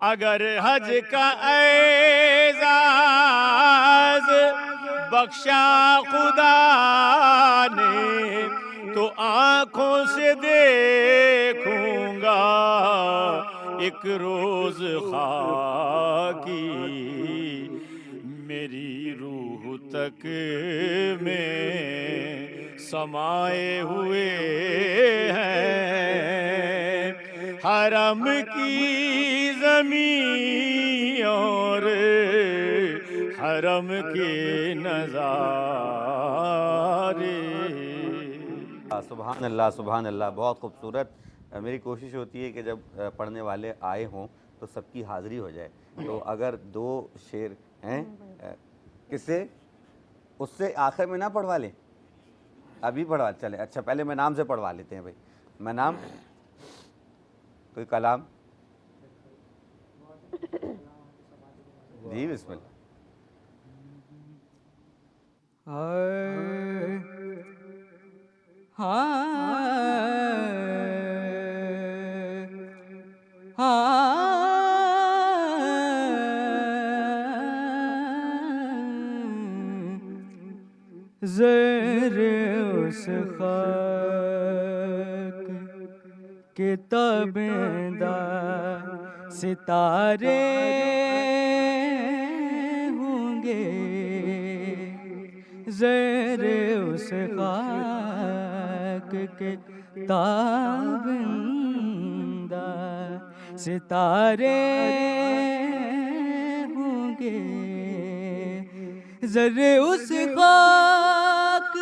अगर हज का एज़ाज़ बख्शा खुदा ने तो आँखों से देखूंगा एक रोज खाकी, मेरी रूह तक में समाये हुए हैं हरम की ज़मीं और हरम के नज़ारे। सुभान अल्लाह सुभान अल्लाह, बहुत खूबसूरत। मेरी कोशिश होती है कि जब पढ़ने वाले आए हों तो सबकी हाज़िरी हो जाए। तो अगर दो शेर हैं किससे उससे आखिर में ना पढ़वा लें, अभी पढ़वा चले। अच्छा पहले मैं नाम से पढ़वा लेते हैं भाई। मैं नाम कोई कलाम जी बिस्मिल्लाह। ज़र उस खाक के ताबेदा सितारे होंगे, ज़र उस खाक के ताबेदा सितारे होंगे, ज़र उस खाक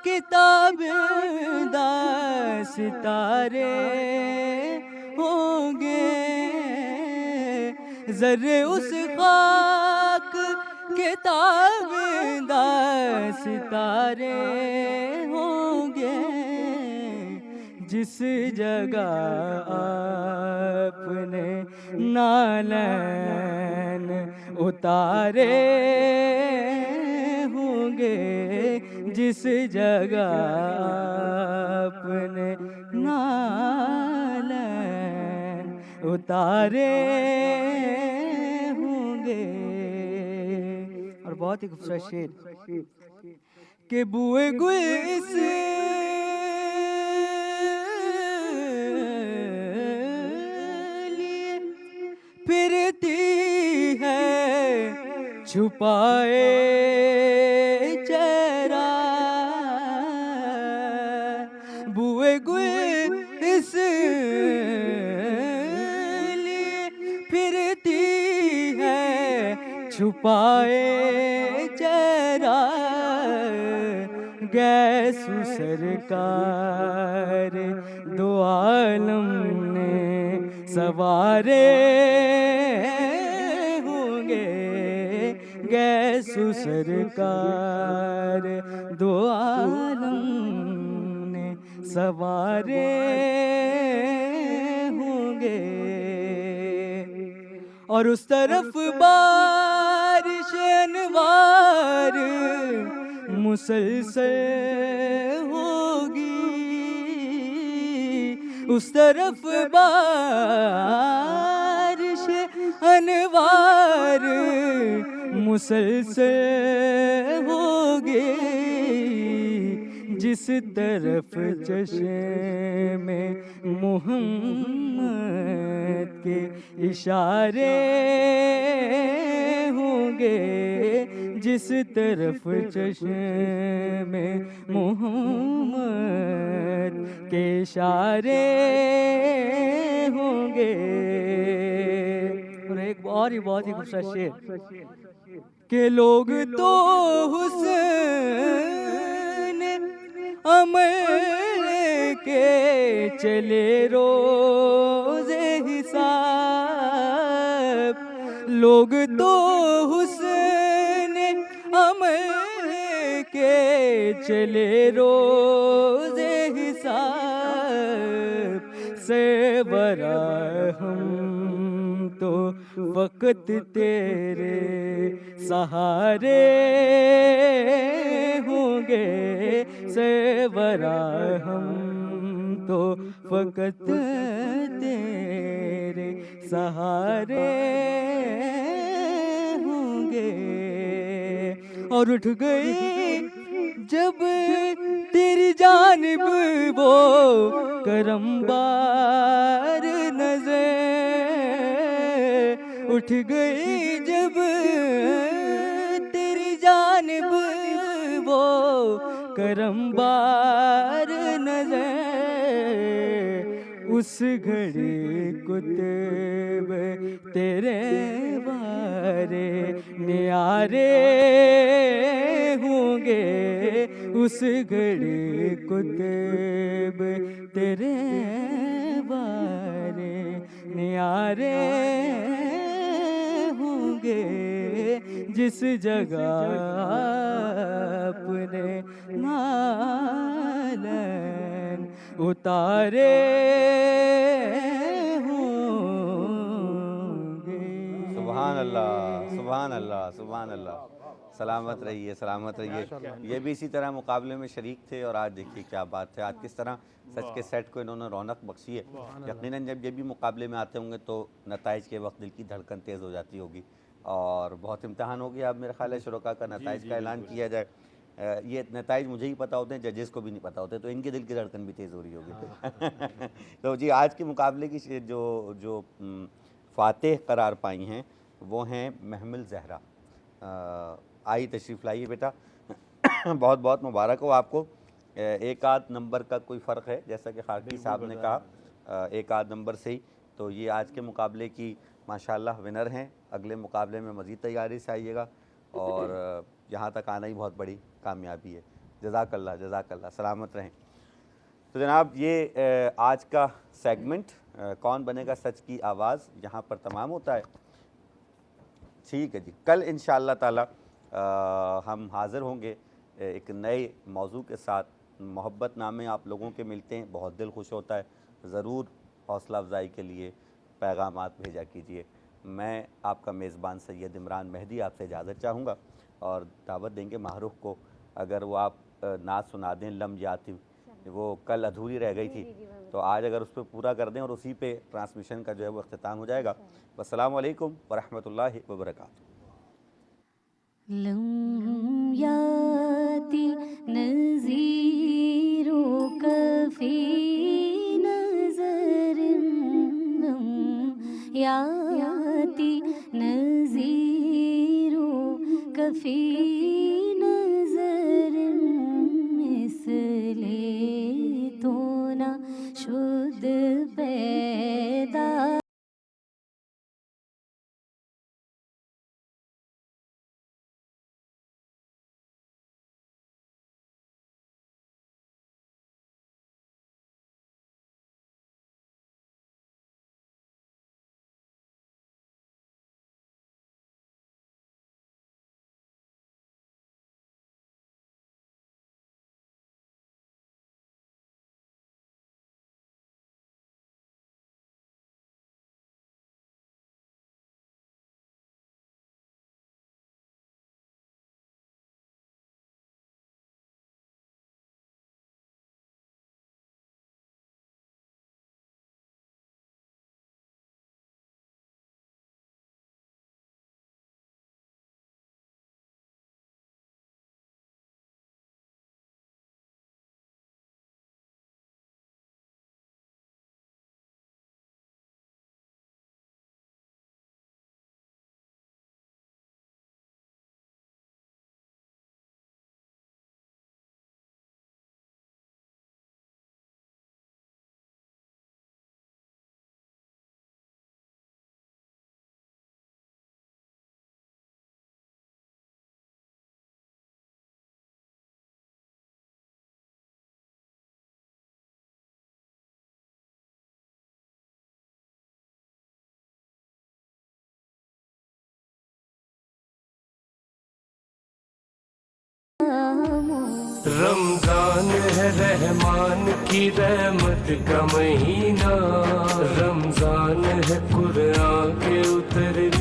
के ताबेदा सितारे होंगे, ज़र उस खाक के ताबेदा सितारे होंगे, जिस जगह आपने नालैन उतारे होंगे, जिस जगह आपने नालैन उतारे होंगे। और बहुत ही खूबसूरत शेर के बुए गुल इस लिए फिरती है छुपाए चेहरा, बुए गुल इस लिए फिरती है छुपाए चेहरा, गैसु सरकार दो आलम ने सवारे होंगे, गैसु सरकार दो आलम ने सवारे होंगे। और उस तरफ बारिश अनवार मुसलसल होगी, उस तरफ बारिश अनवार मुसलसल होगी, जिस तरफ चश्मे मोहम्मद के इशारे होंगे, जिस तरफ चश्मे मोहम्मद के इशारे होंगे। और एक और ही बहुत ही खूबसूरत शेर के लोग तो हुस्न अमल के चले रोज़े हिसाब, लोग तो हुस्न अमल के चले रोज़े हिसाब से बरा हम तो वक़्त तेरे सहारे होंगे, से बरा हम तो वक़्त तेरे सहारे होंगे। और उठ गई जब तेरी जानिब वो करमबार नज़र, उठ गई जब तेरी जानिब वो करमबार नज़र, उस घड़ी कुतुब तेरे बारे न्यारे होंगे, उस घड़ी कुतुब तेरे बारे न्यारे होंगे, जिस जगह अपने नालन उतारे होंगे। सुभान अल्लाह, सुभान अल्लाह, सुभान अल्लाह। सलामत रहिए, सलामत रहिए। ये भी इसी तरह मुकाबले में शरीक थे और आज देखिए क्या बात है, आज किस तरह सच के सेट को इन्होंने रौनक बख्शी है। यकीनन जब ये भी मुकाबले में आते होंगे तो नताइज के वक्त दिल की धड़कन तेज़ हो जाती होगी और बहुत इम्तहान हो गया। अब मेरा ख्याल है शुरका का नताइज का ऐलान किया जाए। ये नताइज मुझे ही पता होते हैं, जजेस को भी नहीं पता होते, तो इनके दिल की धड़कन भी तेज़ हो रही होगी। तो जी आज के मुकाबले की जो फ़ातेह करार पाई हैं वो हैं महमिल ज़हरा। आई तशरीफ़ लाइए बेटा। बहुत बहुत मुबारक हो आपको। एक आध नंबर का कोई फ़र्क है, जैसा कि खाकी साहब ने कहा, एक आध नंबर से ही। तो ये आज के मुकाबले की माशाल्लाह विनर हैं। अगले मुकाबले में मज़ीद तैयारी से आइएगा और यहाँ तक आना ही बहुत बड़ी कामयाबी है। जज़ाकल्लाह, जज़ाकल्लाह, सलामत रहें। तो जनाब ये आज का सेगमेंट कौन बनेगा सच की आवाज़ यहाँ पर तमाम होता है। ठीक है जी, कल इंशाअल्लाह ताला हम हाज़िर होंगे एक नए मौजू के साथ। मोहब्बत नामे आप लोगों के मिलते हैं, बहुत दिल खुश होता है। ज़रूर हौसला अफजाई के लिए पैगामात भेजा कीजिए। मैं आपका मेज़बान सैयद इमरान मेहदी आपसे इजाज़त चाहूँगा और दावत देंगे माहरूफ को, अगर वो आप नात सुना दें लम जाती, वो कल अधूरी रह गई थी, तो आज अगर उस पर पूरा कर दें और उसी पे ट्रांसमिशन का जो है वो अख्तिताम हो जाएगा। अस्सलामु अलैकुम वरहमतुल्लाहि वबरकातुहू। लम याती नज़ीरो कफ़ी नज़रिन, लम याती नज़ीरो कफ़ी नज़रिन, इसलिए तो ना शुद्ध पैदा रमजान है रहमान की रहमत का महीना, रमजान है कुरान के उतरने